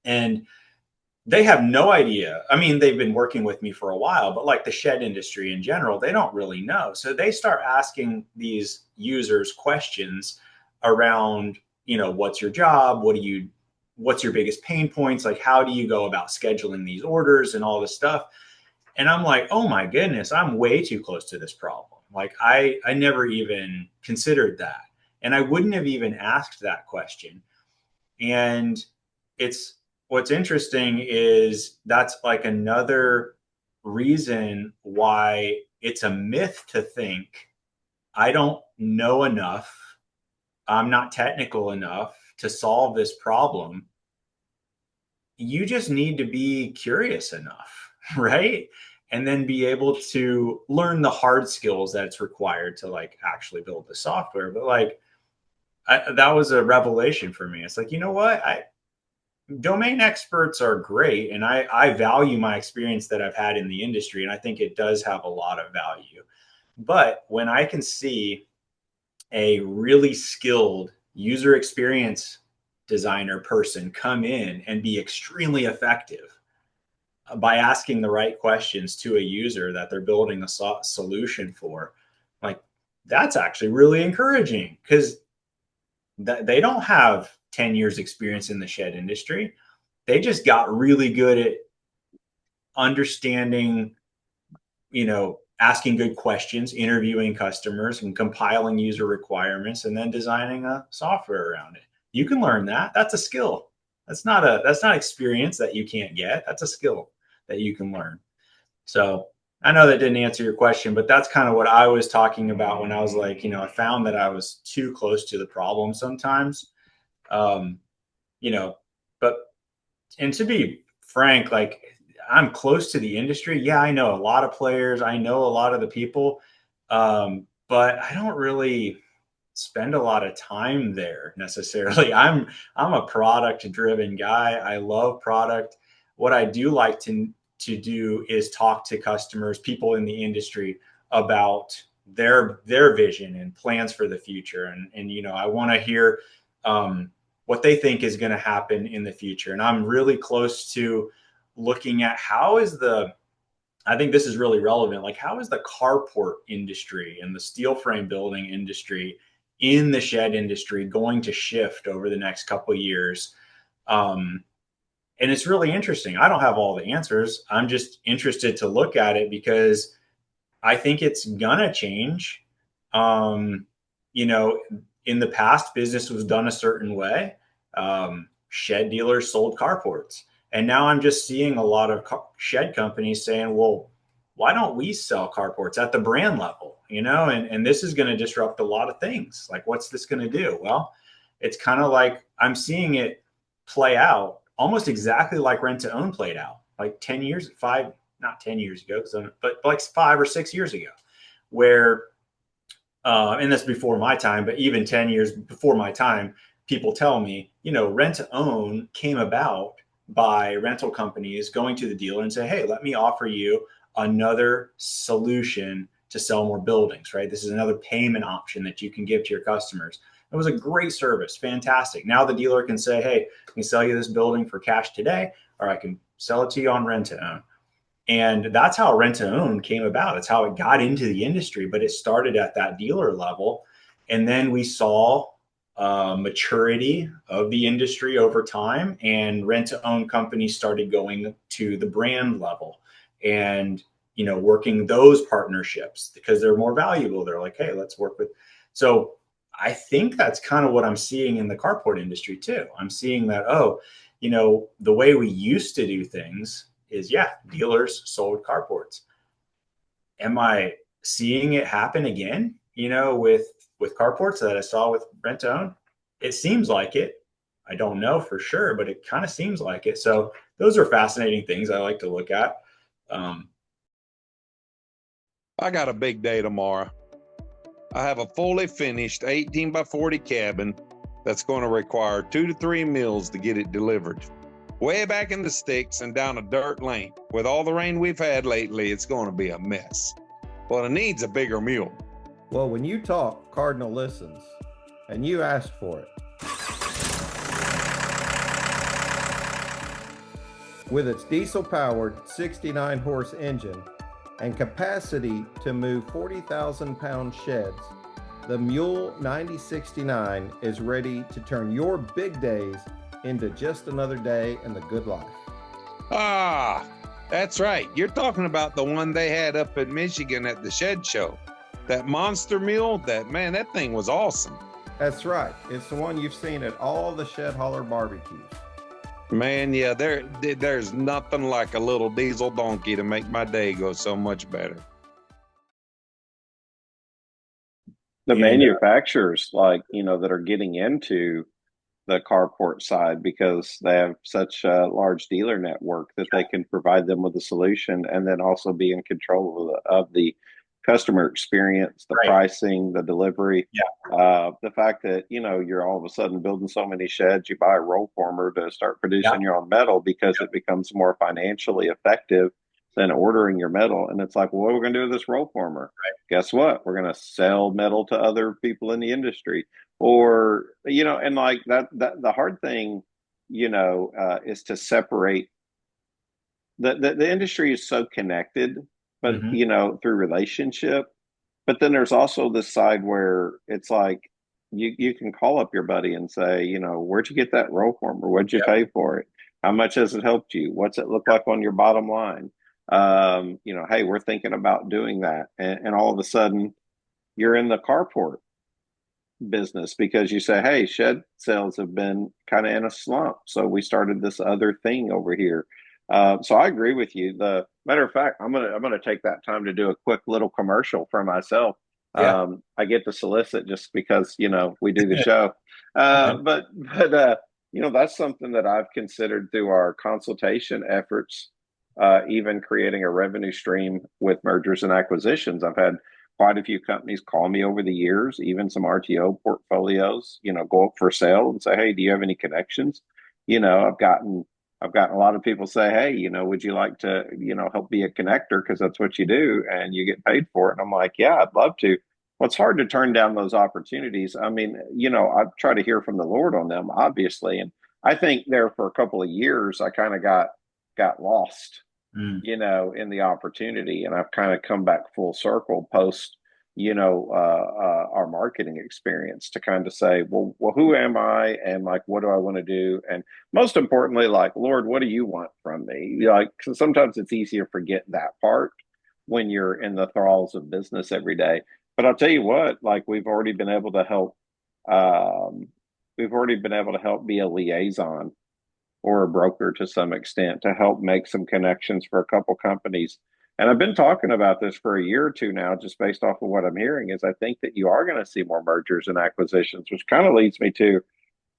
and they have no idea. I mean, they've been working with me for a while, but like the shed industry in general, they don't really know. So they start asking these users questions around, what's your job? What's your biggest pain points? Like, how do you go about scheduling these orders and all this stuff? And I'm like, oh my goodness, I'm way too close to this problem. Like, I never even considered that. And I wouldn't have even asked that question. And it's what's interesting is that's like another reason why it's a myth to think I don't know enough, I'm not technical enough to solve this problem. You just need to be curious enough, right? and then be able to learn the hard skills that's required to like actually build the software. But like, that was a revelation for me. It's like, you know what? Domain experts are great. And I value my experience that I've had in the industry. And I think it does have a lot of value. But when I can see a really skilled user experience designer person come in and be extremely effective by asking the right questions to a user that they're building a solution for, like, that's actually really encouraging, because they don't have 10 years experience in the shed industry. They just got really good at understanding, asking good questions, interviewing customers, and compiling user requirements, and then designing a software around it. You can learn that. That's a skill. That's not experience that you can't get. That's a skill that you can learn. So I know that didn't answer your question, but that's kind of what I was talking about when I was like, I found that I was too close to the problem sometimes. And to be frank, like, I'm close to the industry. Yeah, I know a lot of players. I know a lot of the people, but I don't really spend a lot of time there necessarily. I'm a product driven guy. I love product. What I do like to do is talk to customers, people in the industry, about their vision and plans for the future. And I want to hear what they think is going to happen in the future. And I'm really close to looking at I think this is really relevant. Like, how is the carport industry and the steel frame building industry in the shed industry going to shift over the next couple of years? And it's really interesting. I don't have all the answers. I'm just interested to look at it because I think it's gonna change. In the past, business was done a certain way. Shed dealers sold carports. And now I'm just seeing a lot of shed companies saying, well, why don't we sell carports at the brand level? And this is going to disrupt a lot of things. Like, what's this going to do? Well, it's kind of like I'm seeing it play out almost exactly like rent to own played out like 10 years, not 10 years ago, but like 5 or 6 years ago, where, and that's before my time, but even 10 years before my time, people tell me, rent to own came about by rental companies going to the dealer and say, hey, let me offer you another solution to sell more buildings, right? This is another payment option that you can give to your customers. It was a great service, fantastic. Now the dealer can say, hey, I can sell you this building for cash today, or I can sell it to you on rent to own. And that's how rent to own came about. It's how it got into the industry, but it started at that dealer level. And then we saw maturity of the industry over time, and rent to own companies started going to the brand level and working those partnerships because they're more valuable. They're like, hey, let's work with. So I think that's kind of what I'm seeing in the carport industry too. I'm seeing that, the way we used to do things is, dealers sold carports. Am I seeing it happen again, with carports that I saw with rent to own? It seems like it. I don't know for sure, but it kind of seems like it. So those are fascinating things I like to look at. I got a big day tomorrow. I have a fully finished 18 by 40 cabin that's going to require 2 to 3 mules to get it delivered. Way back in the sticks and down a dirt lane. With all the rain we've had lately, it's going to be a mess. Well, it needs a bigger mule. Well, when you talk, Cardinal listens, and you asked for it. With its diesel-powered 69-horse engine and capacity to move 40,000-pound sheds, the Mule 9069 is ready to turn your big days into just another day in the good life. Ah, that's right. You're talking about the one they had up in Michigan at the shed show. That monster mule, that thing was awesome. That's right. It's the one you've seen at all the shed hauler barbecues. Man, yeah, there's nothing like a little diesel donkey to make my day go so much better. The manufacturers, that are getting into the carport side because they have such a large dealer network that they can provide them with a solution and then also be in control of the customer experience, the pricing, the delivery. The fact that, you're all of a sudden building so many sheds, you buy a roll former to start producing your own metal because it becomes more financially effective than ordering your metal. And it's like, well, what are we going to do with this roll former? Guess what? We're going to sell metal to other people in the industry. Or, and like that the hard thing, is to separate the industry is so connected, but through relationship. But then there's also this side where it's like you can call up your buddy and say, where'd you get that roll former? What'd you pay for it? How much has it helped you? What's it look like on your bottom line? Hey, we're thinking about doing that. And all of a sudden you're in the carport business because you say, hey, shed sales have been kind of in a slump. So we started this other thing over here. So I agree with you. The matter of fact, I'm gonna take that time to do a quick little commercial for myself. I get to solicit just because we do the show, but that's something that I've considered through our consultation efforts. Even creating a revenue stream with mergers and acquisitions. I've had quite a few companies call me over the years, even some RTO portfolios, go up for sale and say, hey, do you have any connections? I've gotten a lot of people say, hey, would you like to, help be a connector? Because that's what you do and you get paid for it. And I'm like, yeah, I'd love to. Well, it's hard to turn down those opportunities. I mean, I try to hear from the Lord on them, obviously. And I think there for a couple of years, I kind of got lost, in the opportunity. And I've kind of come back full circle post, our marketing experience to kind of say, well, who am I? And like, what do I want to do? And most importantly, like, Lord, what do you want from me? Like, 'cause sometimes it's easy to forget that part when you're in the thralls of business every day. But I'll tell you what, like, we've already been able to help be a liaison or a broker to some extent to help make some connections for a couple companies. And I've been talking about this for a year or two now, just based off of what I'm hearing, is I think that you are going to see more mergers and acquisitions, which kind of leads me to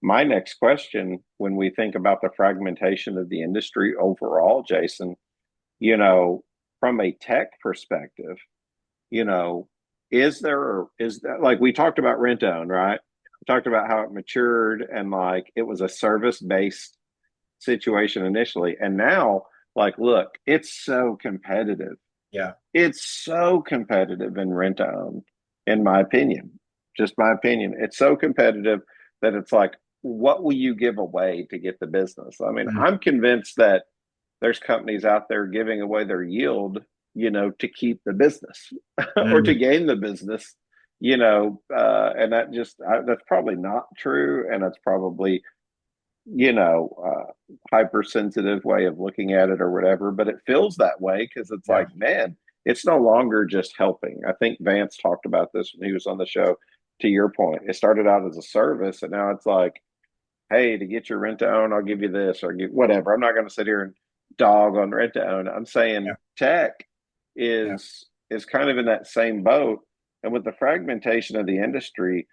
my next question. When we think about the fragmentation of the industry overall, Jason, from a tech perspective, is that like we talked about rent own, right? We talked about how it matured and like it was a service based situation initially. And now, like, look, it's so competitive. Yeah. It's so competitive in rent to own, in my opinion. Just my opinion. It's so competitive that it's like, what will you give away to get the business? I mean, I'm convinced that there's companies out there giving away their yield, to keep the business or to gain the business, and that's probably not true. And that's probably hypersensitive way of looking at it or whatever, but it feels that way because it's like, man, it's no longer just helping. I think Vance talked about this when he was on the show. To your point, it started out as a service and now it's like, hey, to get your rent to own, I'll give you this or give whatever. I'm not going to sit here and dog on rent to own. I'm saying tech is kind of in that same boat. And with the fragmentation of the industry,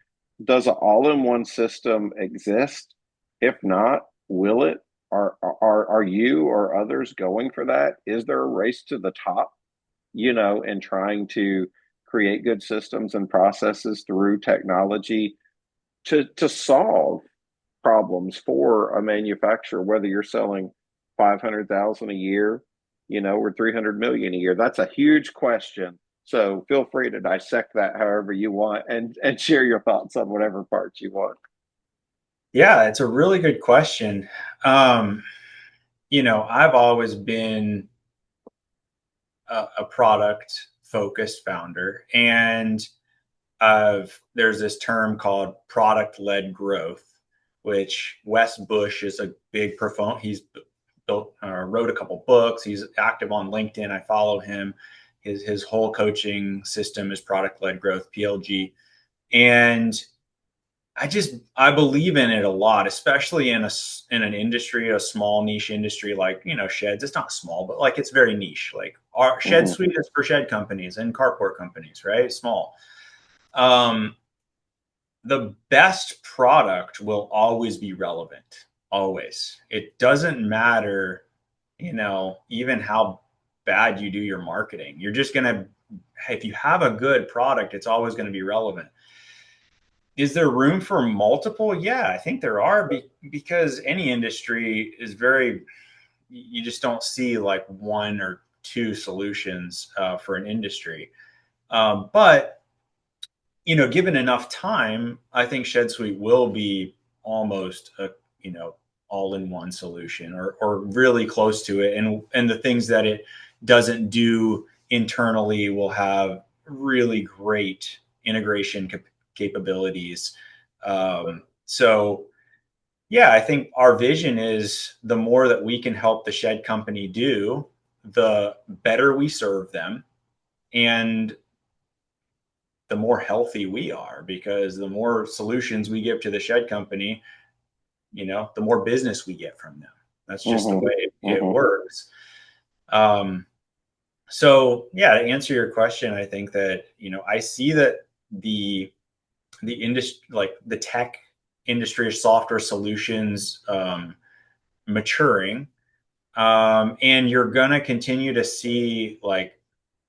does an all-in-one system exist? If not, will it? Are you or others going for that? Is there a race to the top, in trying to create good systems and processes through technology to solve problems for a manufacturer, whether you're selling 500,000 a year, or 300 million a year? That's a huge question. So feel free to dissect that however you want and share your thoughts on whatever parts you want. Yeah, it's a really good question. I've always been a product focused founder, and there's this term called product led growth, which Wes Bush is a big proponent. He's wrote a couple books. He's active on LinkedIn. I follow him. His whole coaching system is product led growth, PLG, and I believe in it a lot, especially in an industry, a small niche industry like, sheds. It's not small, but like it's very niche. Like our shed suite is for shed companies and carport companies, right? Small. the best product will always be relevant. Always. It doesn't matter, even how bad you do your marketing. You're just going to, if you have a good product, it's always going to be relevant. Is there room for multiple? Yeah, I think there are, because any industry is you just don't see like one or two solutions for an industry. But given enough time, I think ShedSuite will be almost a all-in-one solution, or really close to it, and the things that it doesn't do internally will have really great integration capabilities. So yeah, I think our vision is the more that we can help the shed company do, the better we serve them, and the more healthy we are, because the more solutions we give to the shed company, the more business we get from them. That's just the way it works. So yeah, to answer your question, I think that, I see that the industry, like the tech industry or software solutions, maturing. And you're going to continue to see like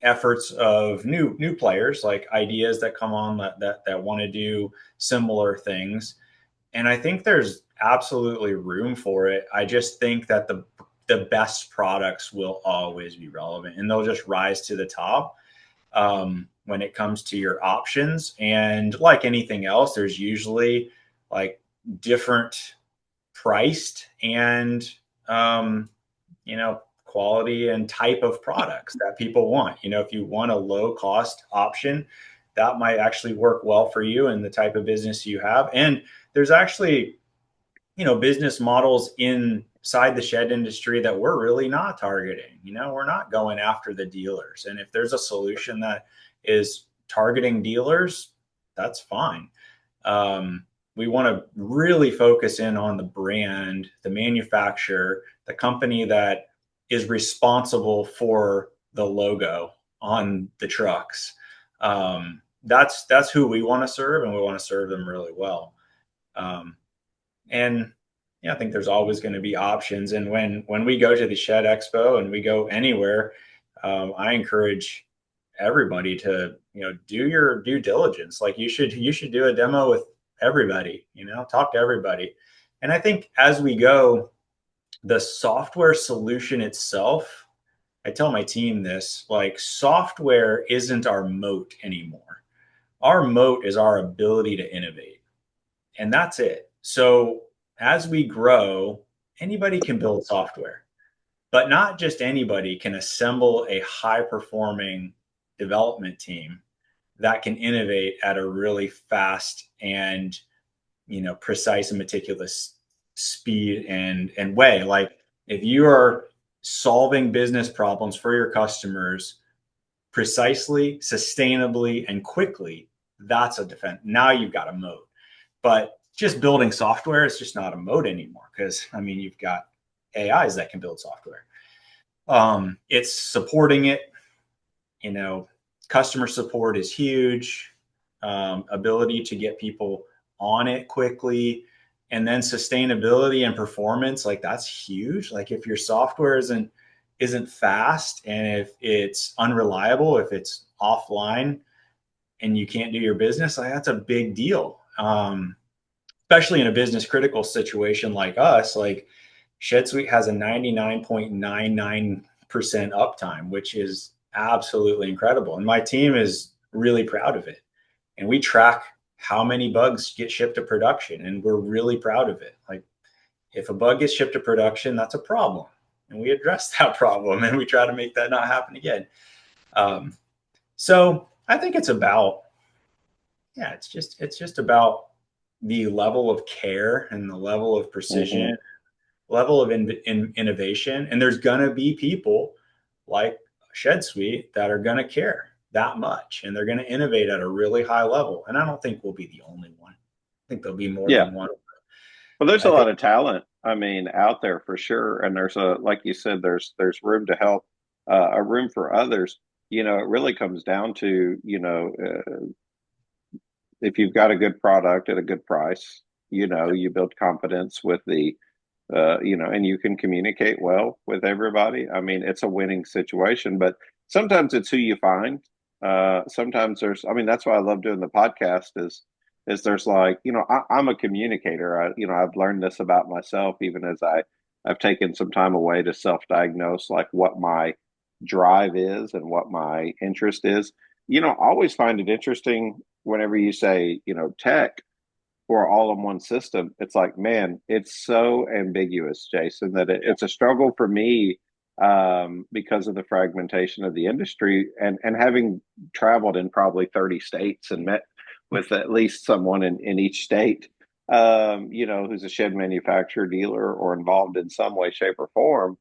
efforts of new players, like ideas that come on that want to do similar things. And I think there's absolutely room for it. I just think that the best products will always be relevant, and they'll just rise to the top when it comes to your options. And like anything else, there's usually like different priced and quality and type of products that people want. If you want a low cost option, that might actually work well for you and the type of business you have. And there's actually, business models inside the shed industry that we're really not targeting. We're not going after the dealers. And if there's a solution that is targeting dealers, that's fine. We want to really focus in on the brand, the manufacturer, the company that is responsible for the logo on the trucks. That's who we want to serve, and we want to serve them really well. And yeah, I think there's always going to be options. And when we go to the Shed Expo and we go anywhere, I encourage everybody to do your due diligence. Like you should do a demo with everybody. Talk to everybody. And I think as we go, the software solution itself, I tell my team this, like software isn't our moat anymore. Our moat is our ability to innovate. And that's it. So as we grow, anybody can build software, but not just anybody can assemble a high performing development team that can innovate at a really fast and, precise and meticulous speed and way. Like if you are solving business problems for your customers precisely, sustainably, and quickly, that's a defense. Now you've got a moat. But just building software is just not a moat anymore, because you've got AIs that can build software. It's supporting it. Customer support is huge. Ability to get people on it quickly, and then sustainability and performance, like that's huge. Like if your software isn't fast, and if it's unreliable, if it's offline and you can't do your business, like that's a big deal. Especially in a business critical situation like us, like ShedSuite has a 99.99% uptime, which is absolutely incredible. And my team is really proud of it. And we track how many bugs get shipped to production, and we're really proud of it. Like if a bug gets shipped to production, that's a problem, and we address that problem, and we try to make that not happen again. So I think it's about, it's just about the level of care and the level of precision, level of innovation. And there's going to be people like ShedSuite that are going to care that much, and they're going to innovate at a really high level. And I don't think we'll be the only one. I think there'll be more than one. Well, there's a lot of talent, out there for sure. And there's like you said, there's room to help, a room for others. It really comes down to, if you've got a good product at a good price, you build confidence with the and you can communicate well with everybody. I mean, it's a winning situation, but sometimes it's who you find. Sometimes that's why I love doing the podcast is there's like, I'm a communicator. I've learned this about myself, even as I've taken some time away to self-diagnose like what my drive is and what my interest is. I always find it interesting whenever you say, tech for all-in-one system. It's like, man, it's so ambiguous, Jason, that it's a struggle for me because of the fragmentation of the industry and having traveled in probably 30 states and met with at least someone in each state, who's a shed manufacturer, dealer, or involved in some way, shape, or form.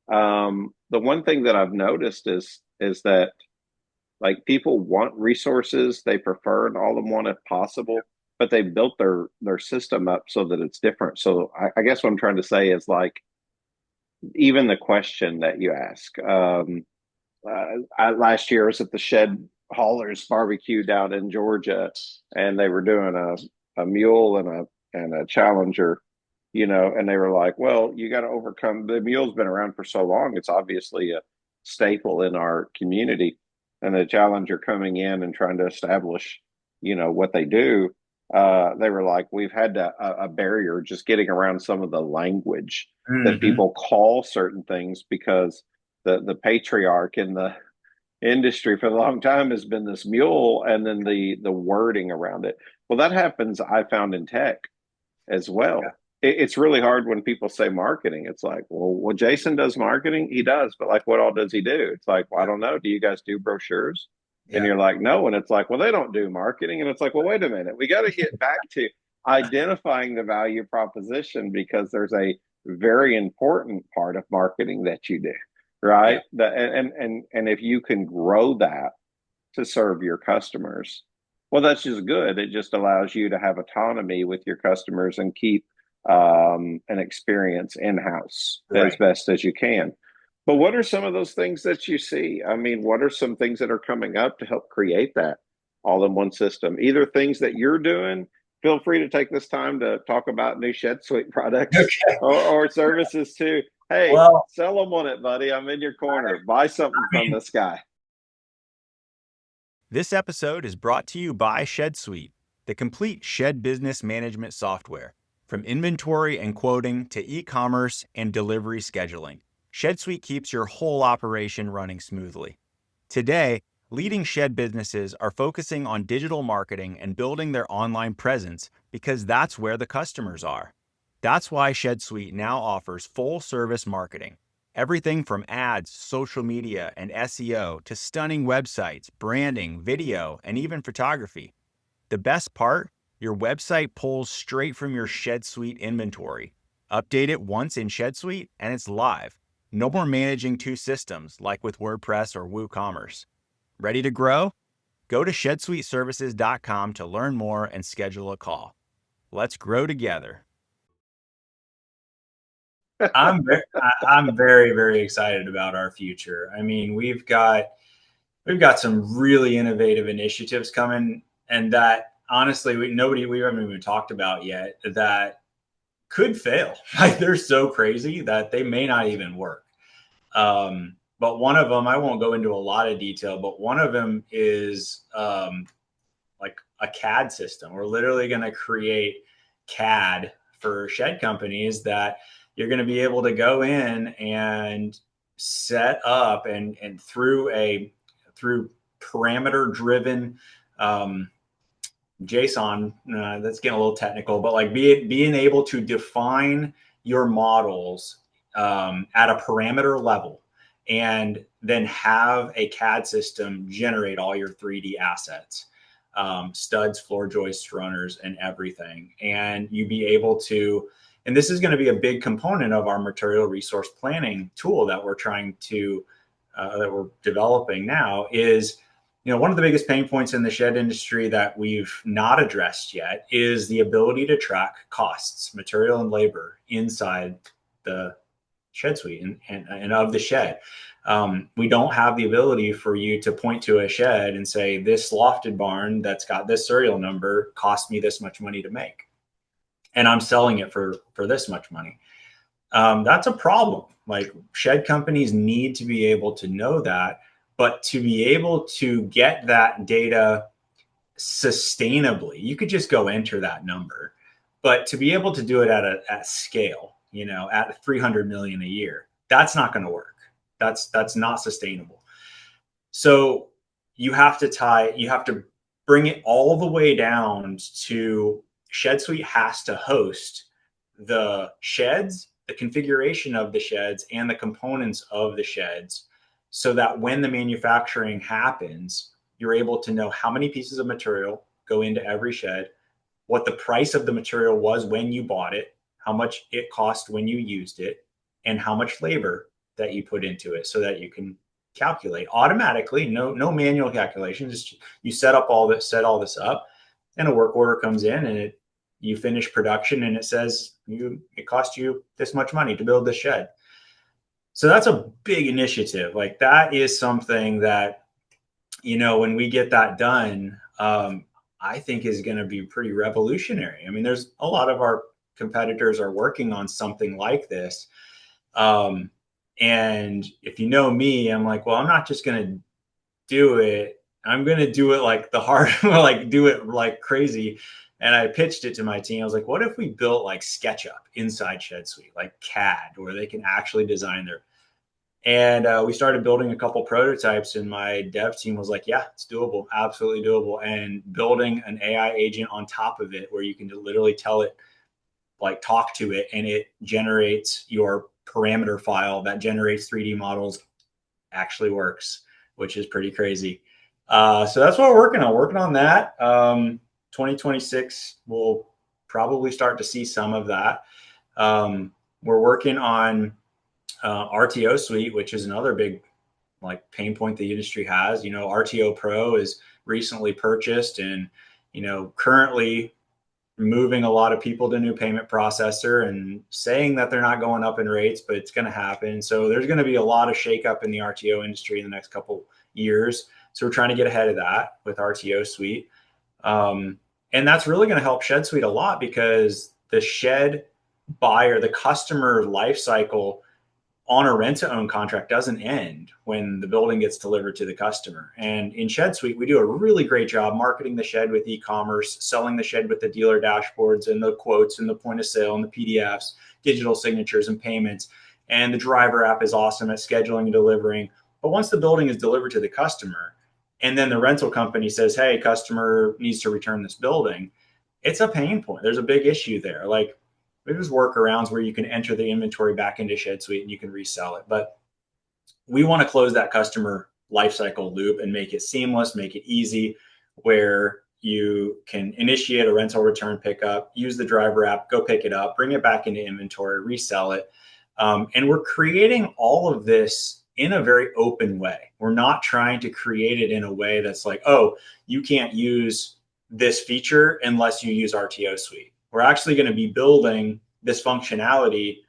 The one thing that I've noticed is that like people want resources, they prefer an all-in-one if possible, but they built their system up so that it's different. So I guess what I'm trying to say is like even the question that you ask. Last year I was at the Shed Haulers barbecue down in Georgia, and they were doing a mule and a Challenger, and they were like, well, you got to overcome, the mule's been around for so long, it's obviously a staple in our community, and the Challenger coming in and trying to establish what they do. They were like, we've had a barrier just getting around some of the language that people call certain things, because the patriarch in the industry for a long time has been this mule, and then the wording around it. Well, that happens, I found, in tech as well. Yeah. It's really hard when people say marketing. It's like, well, Jason does marketing. He does, but like, what all does he do? It's like, well, I don't know. Do you guys do brochures? Yeah. And you're like, no. And it's like, well, they don't do marketing. And it's like, well, wait a minute. We got to get back to identifying the value proposition, because there's a very important part of marketing that you do, right? Yeah. And if you can grow that to serve your customers, well, that's just good. It just allows you to have autonomy with your customers and keep an experience in-house as best as you can. But what are some of those things that you see? I mean, what are some things that are coming up to help create that all-in-one system? Either things that you're doing, feel free to take this time to talk about new Shed Suite products or services too. Hey, sell them on it, buddy. I'm in your corner. Buy something from this guy. This episode is brought to you by Shed Suite, the complete shed business management software. From inventory and quoting to e-commerce and delivery scheduling, Shed Suite keeps your whole operation running smoothly. Today, leading shed businesses are focusing on digital marketing and building their online presence because that's where the customers are. That's why Shed Suite now offers full-service marketing. Everything from ads, social media, and SEO to stunning websites, branding, video, and even photography. The best part? Your website pulls straight from your Shed Suite inventory. Update it once in Shed Suite and it's live. No more managing two systems like with WordPress or WooCommerce. Ready to grow? Go to ShedSuiteServices.com to learn more and schedule a call. Let's grow together. I'm very, very excited about our future. I mean, we've got some really innovative initiatives coming, and that honestly, we haven't even talked about yet, that could fail. Like, they're so crazy that they may not even work. But one of them, I won't go into a lot of detail, but one of them is like a CAD system. We're literally going to create CAD for shed companies that you're going to be able to go in and set up and through parameter driven JSON, that's getting a little technical, but like being able to define your models at a parameter level, and then have a CAD system generate all your 3D assets, studs, floor joists, runners, and everything. And you be able to, and this is going to be a big component of our material resource planning tool that we're that we're developing now, is, one of the biggest pain points in the shed industry that we've not addressed yet is the ability to track costs, material and labor inside the shed suite and of the shed. We don't have the ability for you to point to a shed and say, this lofted barn that's got this serial number cost me this much money to make, and I'm selling it for this much money. That's a problem. Like, shed companies need to be able to know that, but to be able to get that data sustainably, you could just go enter that number, but to be able to do it at scale, at 300 million a year, that's not going to work. That's not sustainable. So you have to bring it all the way down to Shed Suite has to host the sheds, the configuration of the sheds, and the components of the sheds, so that when the manufacturing happens, you're able to know how many pieces of material go into every shed, what the price of the material was when you bought it, how much it cost when you used it, and how much labor that you put into it, so that you can calculate automatically, no manual calculations. You set all this up, and a work order comes in, and you finish production, and it says it cost you this much money to build this shed. So that's a big initiative. Like, that is something that, when we get that done, I think is going to be pretty revolutionary. I mean, there's a lot of our competitors are working on something like this. And if you know me, I'm like, well, I'm not just going to do it. I'm going to do it like the hard, like do it like crazy. And I pitched it to my team. I was like, what if we built like SketchUp inside Shed Suite, like CAD, where they can actually design their, and we started building a couple prototypes, and my dev team was like, yeah, it's doable, absolutely doable. And building an AI agent on top of it, where you can literally tell it, like, talk to it, and it generates your parameter file that generates 3D models, actually works, which is pretty crazy. So that's what we're working on that. 2026, we'll probably start to see some of that. We're working on RTO Suite, which is another big pain point the industry has. RTO Pro is recently purchased, and currently moving a lot of people to new payment processor, and saying that they're not going up in rates, but it's going to happen. So there's going to be a lot of shakeup in the RTO industry in the next couple years. So we're trying to get ahead of that with RTO Suite. And that's really going to help Shed Suite a lot, because the shed buyer, the customer life cycle on a rent-to-own contract doesn't end when the building gets delivered to the customer. And in Shed Suite, we do a really great job marketing the shed with e-commerce, selling the shed with the dealer dashboards and the quotes and the point of sale and the PDFs, digital signatures and payments. And the driver app is awesome at scheduling and delivering. But once the building is delivered to the customer, and then the rental company says, hey, customer needs to return this building, it's a pain point. There's a big issue there. Like, there's workarounds where you can enter the inventory back into Shed Suite and you can resell it. But we want to close that customer lifecycle loop and make it seamless, make it easy, where you can initiate a rental return pickup, use the driver app, go pick it up, bring it back into inventory, resell it. And we're creating all of this in a very open way. We're not trying to create it in a way that's like, oh, you can't use this feature unless you use RTO Suite. We're actually going to be building this functionality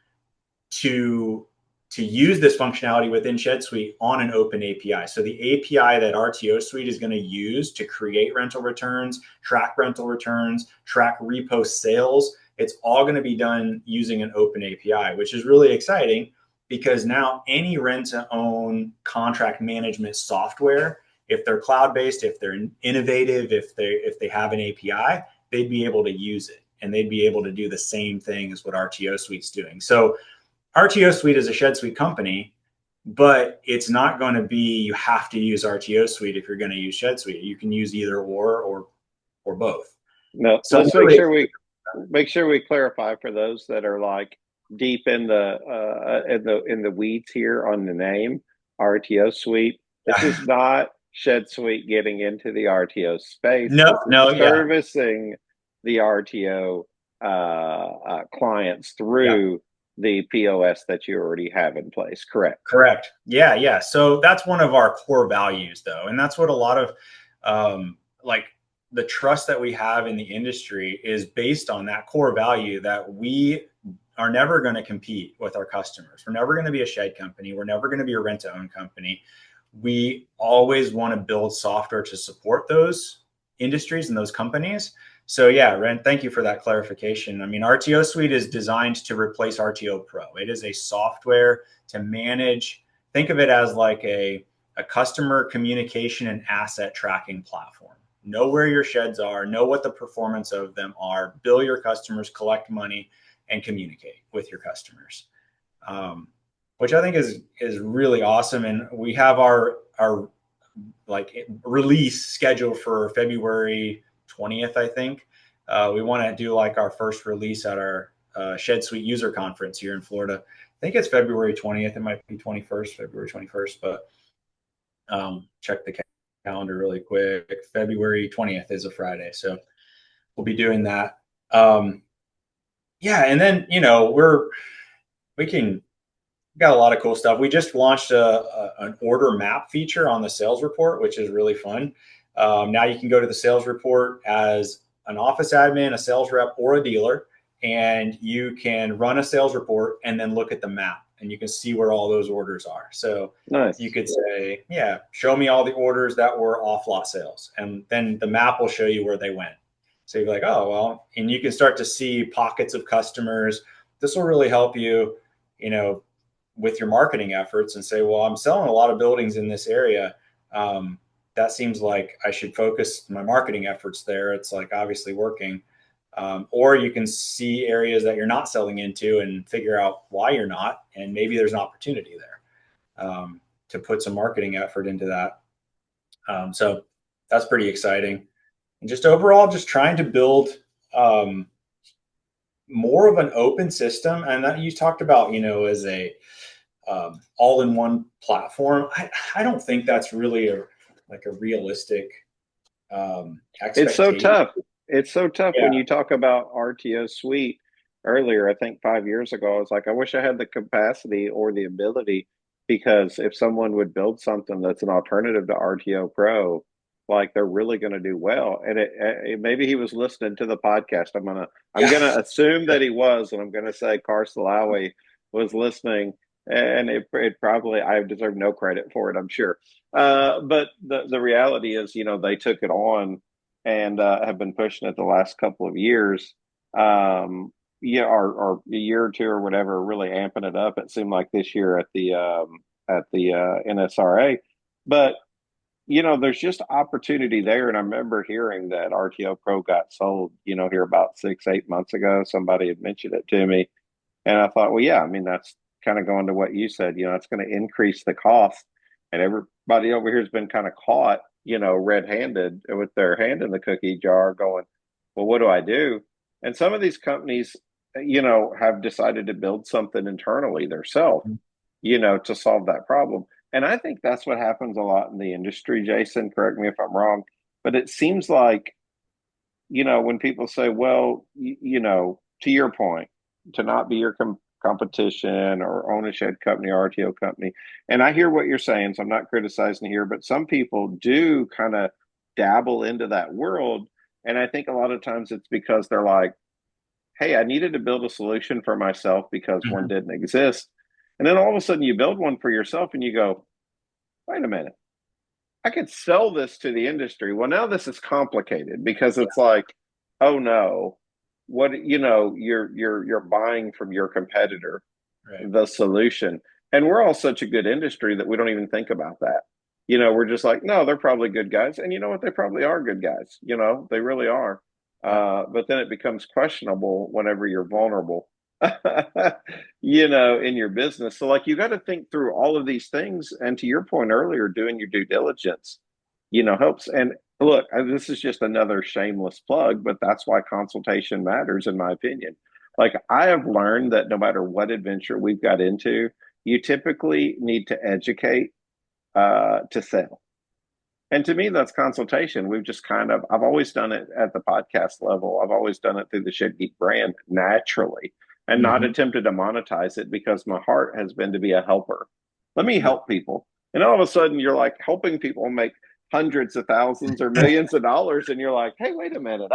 to use this functionality within Shed Suite on an open API. So the API that RTO Suite is going to use to create rental returns, track repost sales, it's all going to be done using an open API, which is really exciting, because now any rent-to-own contract management software, if they're cloud-based, if they're innovative, if they have an API, they'd be able to use it. And they'd be able to do the same thing as what RTO Suite's doing. So RTO Suite is a Shed Suite company, but it's not going to be, you have to use RTO Suite if you're going to use Shed Suite. You can use either or both. No, so let's make sure we clarify for those that are like deep in the weeds here on the name RTO Suite. This is not Shed Suite getting into the RTO space. Servicing the RTO clients through the POS that you already have in place. Correct. Yeah. So that's one of our core values, though. And that's what a lot of the trust that we have in the industry is based on, that core value that we are never going to compete with our customers. We're never going to be a shed company. We're never going to be a rent-to-own company. We always want to build software to support those industries and those companies. So yeah, Ren, thank you for that clarification. I mean, RTO Suite is designed to replace RTO Pro. It is a software to manage. Think of it as like a customer communication and asset tracking platform. Know where your sheds are, know what the performance of them are, bill your customers, collect money, and communicate with your customers, which I think is really awesome. And we have our like release scheduled for February 20th, I think. We want to do like our first release at our Shed Suite user conference here in Florida. I think it's February 20th. It might be February 21st, but check the calendar really quick. February 20th is a Friday. So we'll be doing that. Yeah. And then, we got a lot of cool stuff. We just launched an order map feature on the sales report, which is really fun. Now you can go to the sales report as an office admin, a sales rep, or a dealer, and you can run a sales report and then look at the map and you can see where all those orders are. So nice. You could say, yeah, show me all the orders that were off lot sales. And then the map will show you where they went. So you're like, oh, well, and you can start to see pockets of customers. This will really help you, with your marketing efforts and say, well, I'm selling a lot of buildings in this area. That seems like I should focus my marketing efforts there. It's like obviously working. Or you can see areas that you're not selling into and figure out why you're not. And maybe there's an opportunity there to put some marketing effort into that. So that's pretty exciting. And just overall, just trying to build more of an open system. And that you talked about, as a all-in-one platform. I don't think that's really a realistic expectation. It's so tough. It's so tough when you talk about RTO Suite earlier. I think 5 years ago, I was like, I wish I had the capacity or the ability, because if someone would build something that's an alternative to RTO Pro, like they're really going to do well. And maybe he was listening to the podcast. I'm gonna assume that he was, and I'm gonna say Carsalawi was listening. And it probably, I deserve no credit for it, I'm sure. But the reality is, they took it on and have been pushing it the last couple of years. Or a year or two or whatever, really amping it up. It seemed like this year at the NSRA. But, there's just opportunity there. And I remember hearing that RTO Pro got sold, here about 6-8 months ago. Somebody had mentioned it to me. And I thought, well, yeah, I mean, that's kind of going to what you said, it's going to increase the cost. And everybody over here has been kind of caught, red-handed with their hand in the cookie jar going, well, what do I do? And some of these companies, have decided to build something internally themselves, to solve that problem. And I think that's what happens a lot in the industry, Jason, correct me if I'm wrong, but it seems like, when people say, well, to your point, to not be your competition or own a shed company or RTO company. And I hear what you're saying, so I'm not criticizing here, but some people do kind of dabble into that world. And I think a lot of times it's because they're like, hey, I needed to build a solution for myself because one didn't exist. And then all of a sudden you build one for yourself and you go, wait a minute, I could sell this to the industry. Well, now this is complicated because it's like, oh no, what, you're buying from your competitor, right, the solution. And we're all such a good industry that we don't even think about that. We're just like, no, they're probably good guys. And you know what? They probably are good guys. They really are. But then it becomes questionable whenever you're vulnerable, in your business. So like, you got to think through all of these things. And to your point earlier, doing your due diligence, helps. And look, this is just another shameless plug, but that's why consultation matters, in my opinion. Like, I have learned that no matter what adventure we've got into, you typically need to educate to sell. And to me, that's consultation. We've just I've always done it at the podcast level. I've always done it through the Shed Geek brand naturally and not attempted to monetize it, because my heart has been to be a helper. Let me help people. And all of a sudden you're like helping people make hundreds of thousands or millions of dollars. And you're like, hey, wait a minute.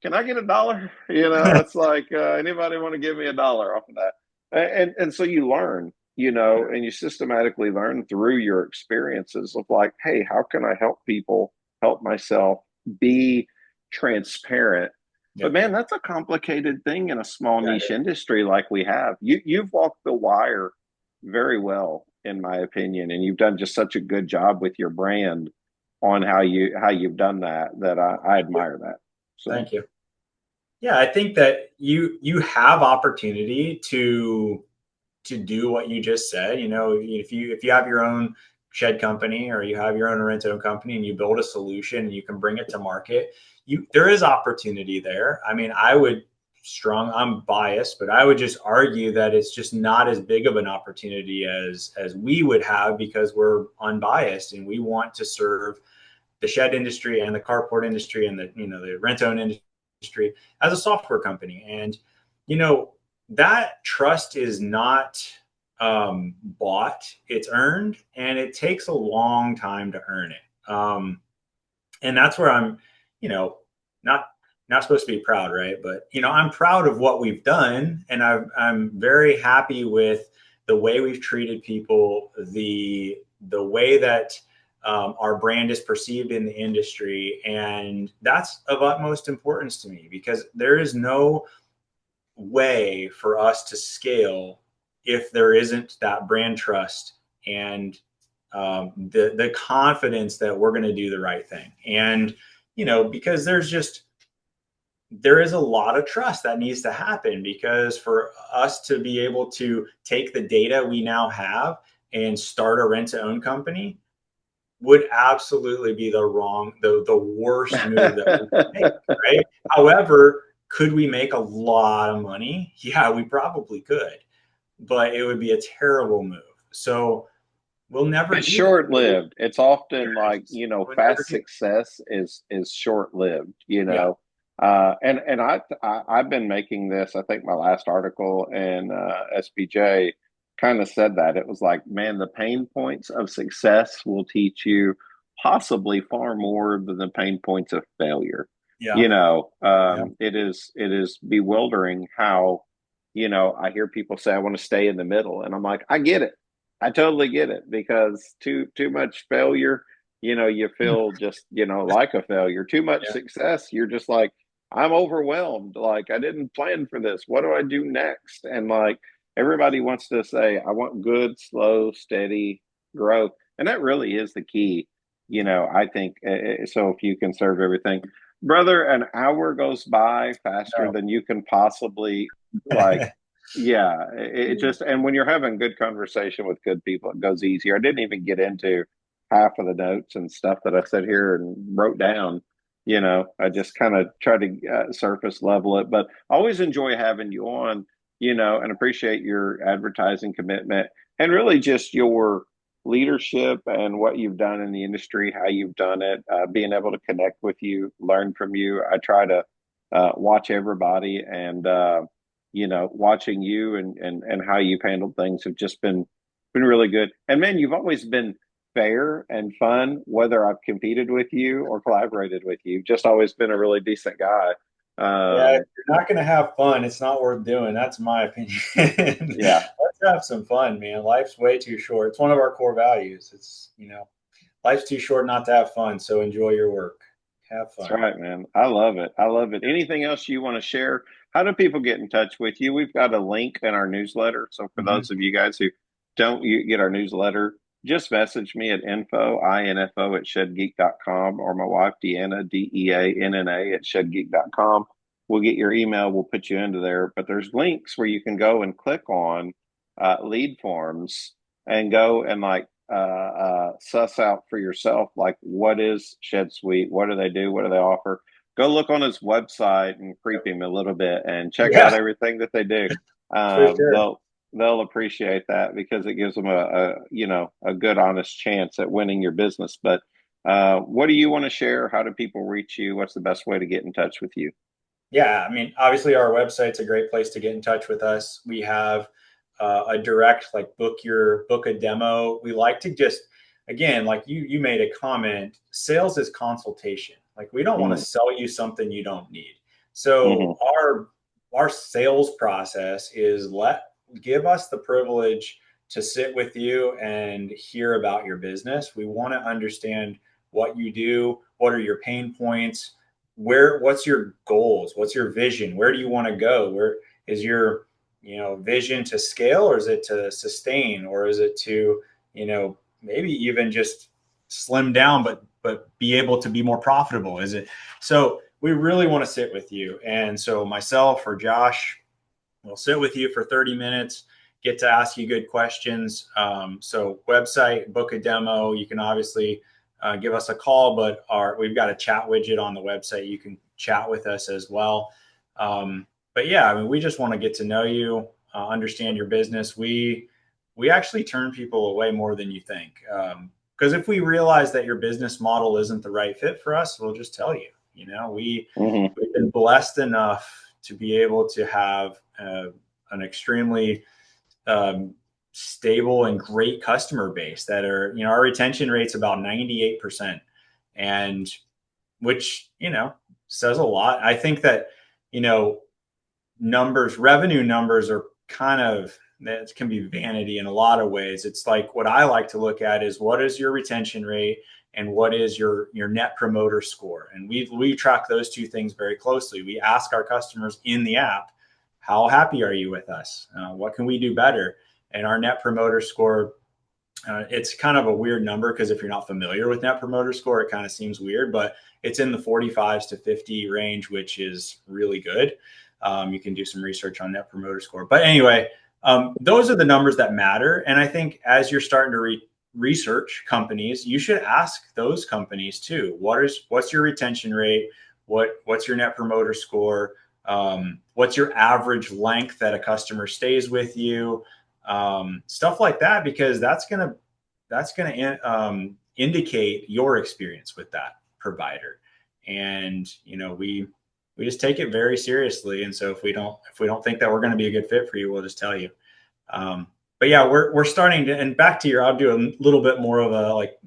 can I get $1? It's like, anybody want to give me $1 off of that? And so you learn, and you systematically learn through your experiences of like, hey, how can I help people, help myself, be transparent? But man, that's a complicated thing in a small niche industry like we have. You've walked the wire very well, in my opinion, and you've done just such a good job with your brand on how you've done that I admire that. So thank you. Yeah, I think that you have opportunity to do what you just said. If you have your own shed company or you have your own rent-own company and you build a solution and you can bring it to market, there is opportunity there. I mean, I'm biased, but I would just argue that it's just not as big of an opportunity as we would have, because we're unbiased and we want to serve the shed industry and the carport industry and the rent-own industry as a software company. And that trust is not bought, it's earned, and it takes a long time to earn it. And that's where I'm not supposed to be proud, right? But I'm proud of what we've done, and I'm very happy with the way we've treated people, the way that our brand is perceived in the industry. And that's of utmost importance to me, because there is no way for us to scale if there isn't that brand trust and the confidence that we're going to do the right thing. And because there is a lot of trust that needs to happen, because for us to be able to take the data we now have and start a rent-to-own company would absolutely be the worst move that we could make, right? However, could we make a lot of money? Yeah, we probably could, but it would be a terrible move. So we'll never. It's short-lived. It's often like, fast success is short-lived, and I've been making this, I think my last article in SBJ kind of said that. It was like, man, the pain points of success will teach you possibly far more than the pain points of failure. It is bewildering how, I hear people say, I want to stay in the middle. And I'm like, I get it. I totally get it, because too much failure, you feel just, like a failure. Too much success, you're just like, I'm overwhelmed. Like, I didn't plan for this. What do I do next? And like, everybody wants to say, I want good, slow, steady growth. And that really is the key, I think. So if you can serve everything, brother, an hour goes by faster than you can possibly like. Yeah, it just, and when you're having good conversation with good people, it goes easier. I didn't even get into half of the notes and stuff that I said here and wrote down. I just kind of try to surface level it, but I always enjoy having you on, and appreciate your advertising commitment and really just your leadership and what you've done in the industry, how you've done it, being able to connect with you, learn from you. I try to watch everybody, and watching you and how you've handled things have just been really good. And man, you've always been fair and fun, whether I've competed with you or collaborated with you. You've just always been a really decent guy. If you're not going to have fun, it's not worth doing. That's my opinion. Yeah. Let's have some fun, man. Life's way too short. It's one of our core values. It's, life's too short not to have fun. So enjoy your work. Have fun. That's right, man. I love it. I love it. Anything else you want to share? How do people get in touch with you? We've got a link in our newsletter. So for those of you guys who don't get our newsletter, just message me at info at shedgeek.com, or my wife, Deanna, DEANNA at shedgeek.com. We'll get your email. We'll put you into there. But there's links where you can go and click on lead forms and go and suss out for yourself, like, what is Shed Suite? What do they do? What do they offer? Go look on his website and creep him a little bit and check out everything that they do. Sure. They'll appreciate that, because it gives them a good, honest chance at winning your business. But what do you want to share? How do people reach you? What's the best way to get in touch with you? Yeah, I mean, obviously our website's a great place to get in touch with us. We have a direct, book a demo. We like to just, again, like you made a comment, sales is consultation. Like, we don't want to sell you something you don't need. So our sales process is give us the privilege to sit with you and hear about your business. We want to understand what you do, what are your pain points, what's your goals, what's your vision, where do you want to go, where is your vision to scale, or is it to sustain, or is it to maybe even just slim down but be able to be more profitable? Is it so? We really want to sit with you, and so myself or Josh will sit with you for 30 minutes, get to ask you good questions. So website, book a demo. You can obviously give us a call, but we've got a chat widget on the website. You can chat with us as well. But yeah, I mean, we just want to get to know you, understand your business. We actually turn people away more than you think. Because if we realize that your business model isn't the right fit for us, we'll just tell you. We've been blessed enough to be able to have an extremely stable and great customer base that are, our retention rate's about 98%, and which, says a lot. I think that, revenue numbers are kind of, that can be vanity in a lot of ways. It's like, what I like to look at is, what is your retention rate and what is your net promoter score? And we track those two things very closely. We ask our customers in the app, how happy are you with us? What can we do better? And our net promoter score, it's kind of a weird number, because if you're not familiar with net promoter score, it kind of seems weird, but it's in the 45s to 50 range, which is really good. You can do some research on net promoter score. But anyway, those are the numbers that matter. And I think as you're starting to research companies, you should ask those companies too. What's your retention rate? What's your net promoter score? What's your average length that a customer stays with you? Stuff like that, because that's gonna indicate your experience with that provider. And we just take it very seriously. And so if we don't think that we're going to be a good fit for you, we'll just tell you. But yeah, we're starting to, and back to I'll do a little bit more of a like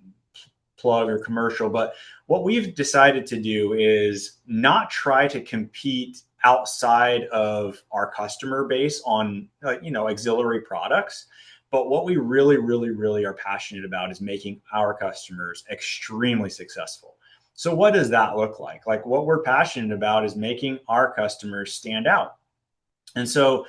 plug or commercial, but what we've decided to do is not try to compete outside of our customer base on auxiliary products. But what we really, really, really are passionate about is making our customers extremely successful. So what does that look like? Like, what we're passionate about is making our customers stand out. And so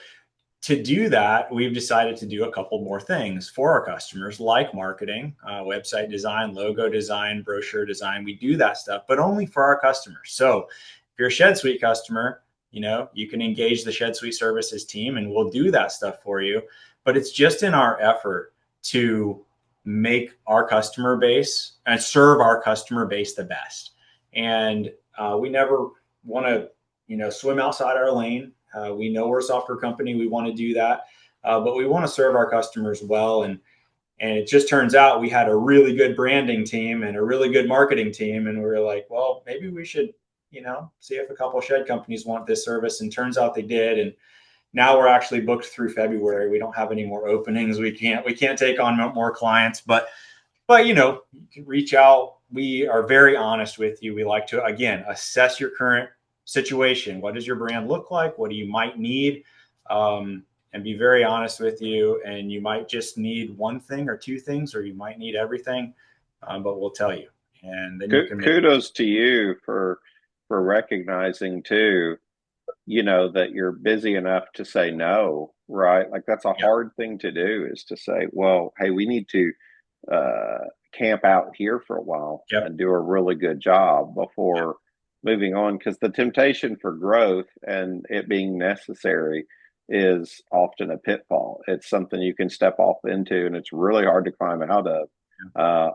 to do that, we've decided to do a couple more things for our customers, like marketing, website design, logo design, brochure design. We do that stuff, but only for our customers. So if you're a ShedSuite customer, you can engage the ShedSuite services team and we'll do that stuff for you. But it's just in our effort to make our customer base and serve our customer base the best. And we never want to, swim outside our lane. We know we're a software company. We want to do that. But we want to serve our customers well. And it just turns out we had a really good branding team and a really good marketing team. And we were like, well, maybe we should, see if a couple of shed companies want this service. And turns out they did. And now we're actually booked through February. We don't have any more openings. We can't take on more clients, but you can reach out. We are very honest with you. We like to, again, assess your current situation. What does your brand look like? What do you might need? And be very honest with you. And you might just need one thing or two things, or you might need everything, but we'll tell you. And then you can kudos to you for recognizing too, that you're busy enough to say no, right? Like, that's a hard thing to do, is to say, well, hey, we need to camp out here for a while and do a really good job before moving on. Because the temptation for growth and it being necessary is often a pitfall. It's something you can step off into, and it's really hard to climb out of.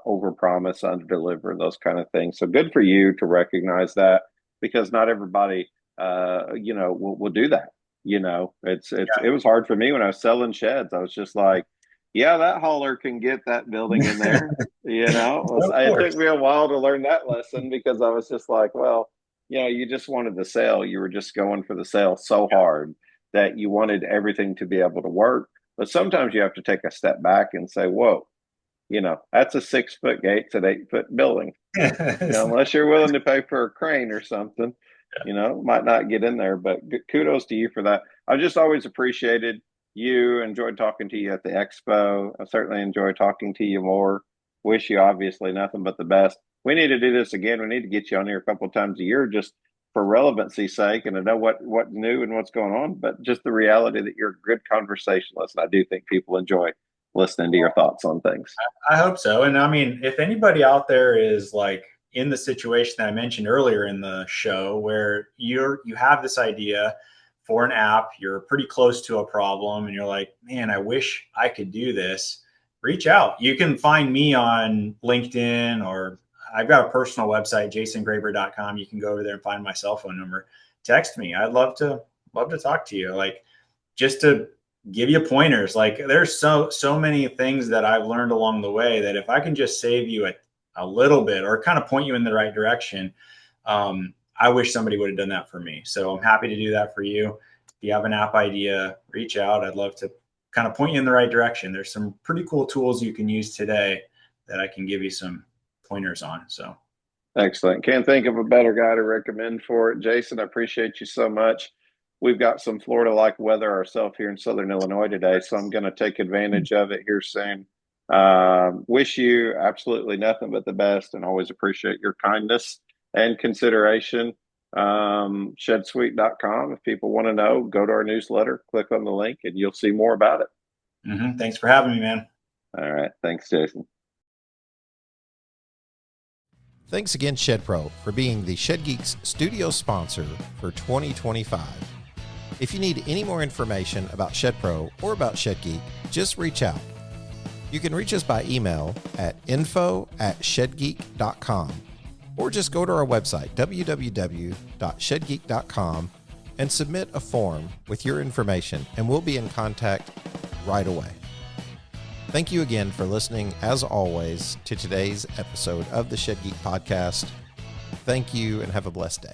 Overpromise, underdeliver, those kind of things. So good for you to recognize that, because not everybody will do that. It was hard for me when I was selling sheds. I was just like, yeah, that hauler can get that building in there. It took me a while to learn that lesson, because I was just like, well, you just wanted the sale. You were just going for the sale so hard that you wanted everything to be able to work. But sometimes you have to take a step back and say, whoa, that's a 6-foot gate to an 8-foot building. Unless you're willing to pay for a crane or something. might not get in there, but kudos to you for that. I just always appreciated you, enjoyed talking to you at the expo. I certainly enjoy talking to you more. Wish you obviously nothing but the best. We need to do this again. We need to get you on here a couple of times a year just for relevancy's sake and to know what's new and what's going on, but just the reality that you're a good conversationalist. And I do think people enjoy listening to your thoughts on things. I hope so. And I mean, if anybody out there is like in the situation that I mentioned earlier in the show, where you have this idea for an app, you're pretty close to a problem and you're like, man, I wish I could do this, reach out. You can find me on LinkedIn, or I've got a personal website, jasongraber.com. You can go over there and find my cell phone number. Text me. I'd love to talk to you. Like, just to give you pointers. Like, there's so many things that I've learned along the way that if I can just save you a little bit or kind of point you in the right direction, I wish somebody would have done that for me. So I'm happy to do that for you. If you have an app idea, reach out. I'd love to kind of point you in the right direction. There's some pretty cool tools you can use today that I can give you some pointers on. So excellent. Can't think of a better guy to recommend for it. Jason, I appreciate you so much. We've got some Florida-like weather ourselves here in Southern Illinois today, so I'm going to take advantage of it here soon. Wish you absolutely nothing but the best, and always appreciate your kindness and consideration. ShedSuite.com. If people want to know, go to our newsletter, click on the link, and you'll see more about it. Mm-hmm. Thanks for having me, man. All right. Thanks, Jason. Thanks again, ShedPro, for being the Shed Geeks studio sponsor for 2025. If you need any more information about ShedPro or about ShedGeek, just reach out. You can reach us by email at info@shedgeek.com, or just go to our website, www.shedgeek.com, and submit a form with your information, and we'll be in contact right away. Thank you again for listening, as always, to today's episode of the Shed Geek Podcast. Thank you and have a blessed day.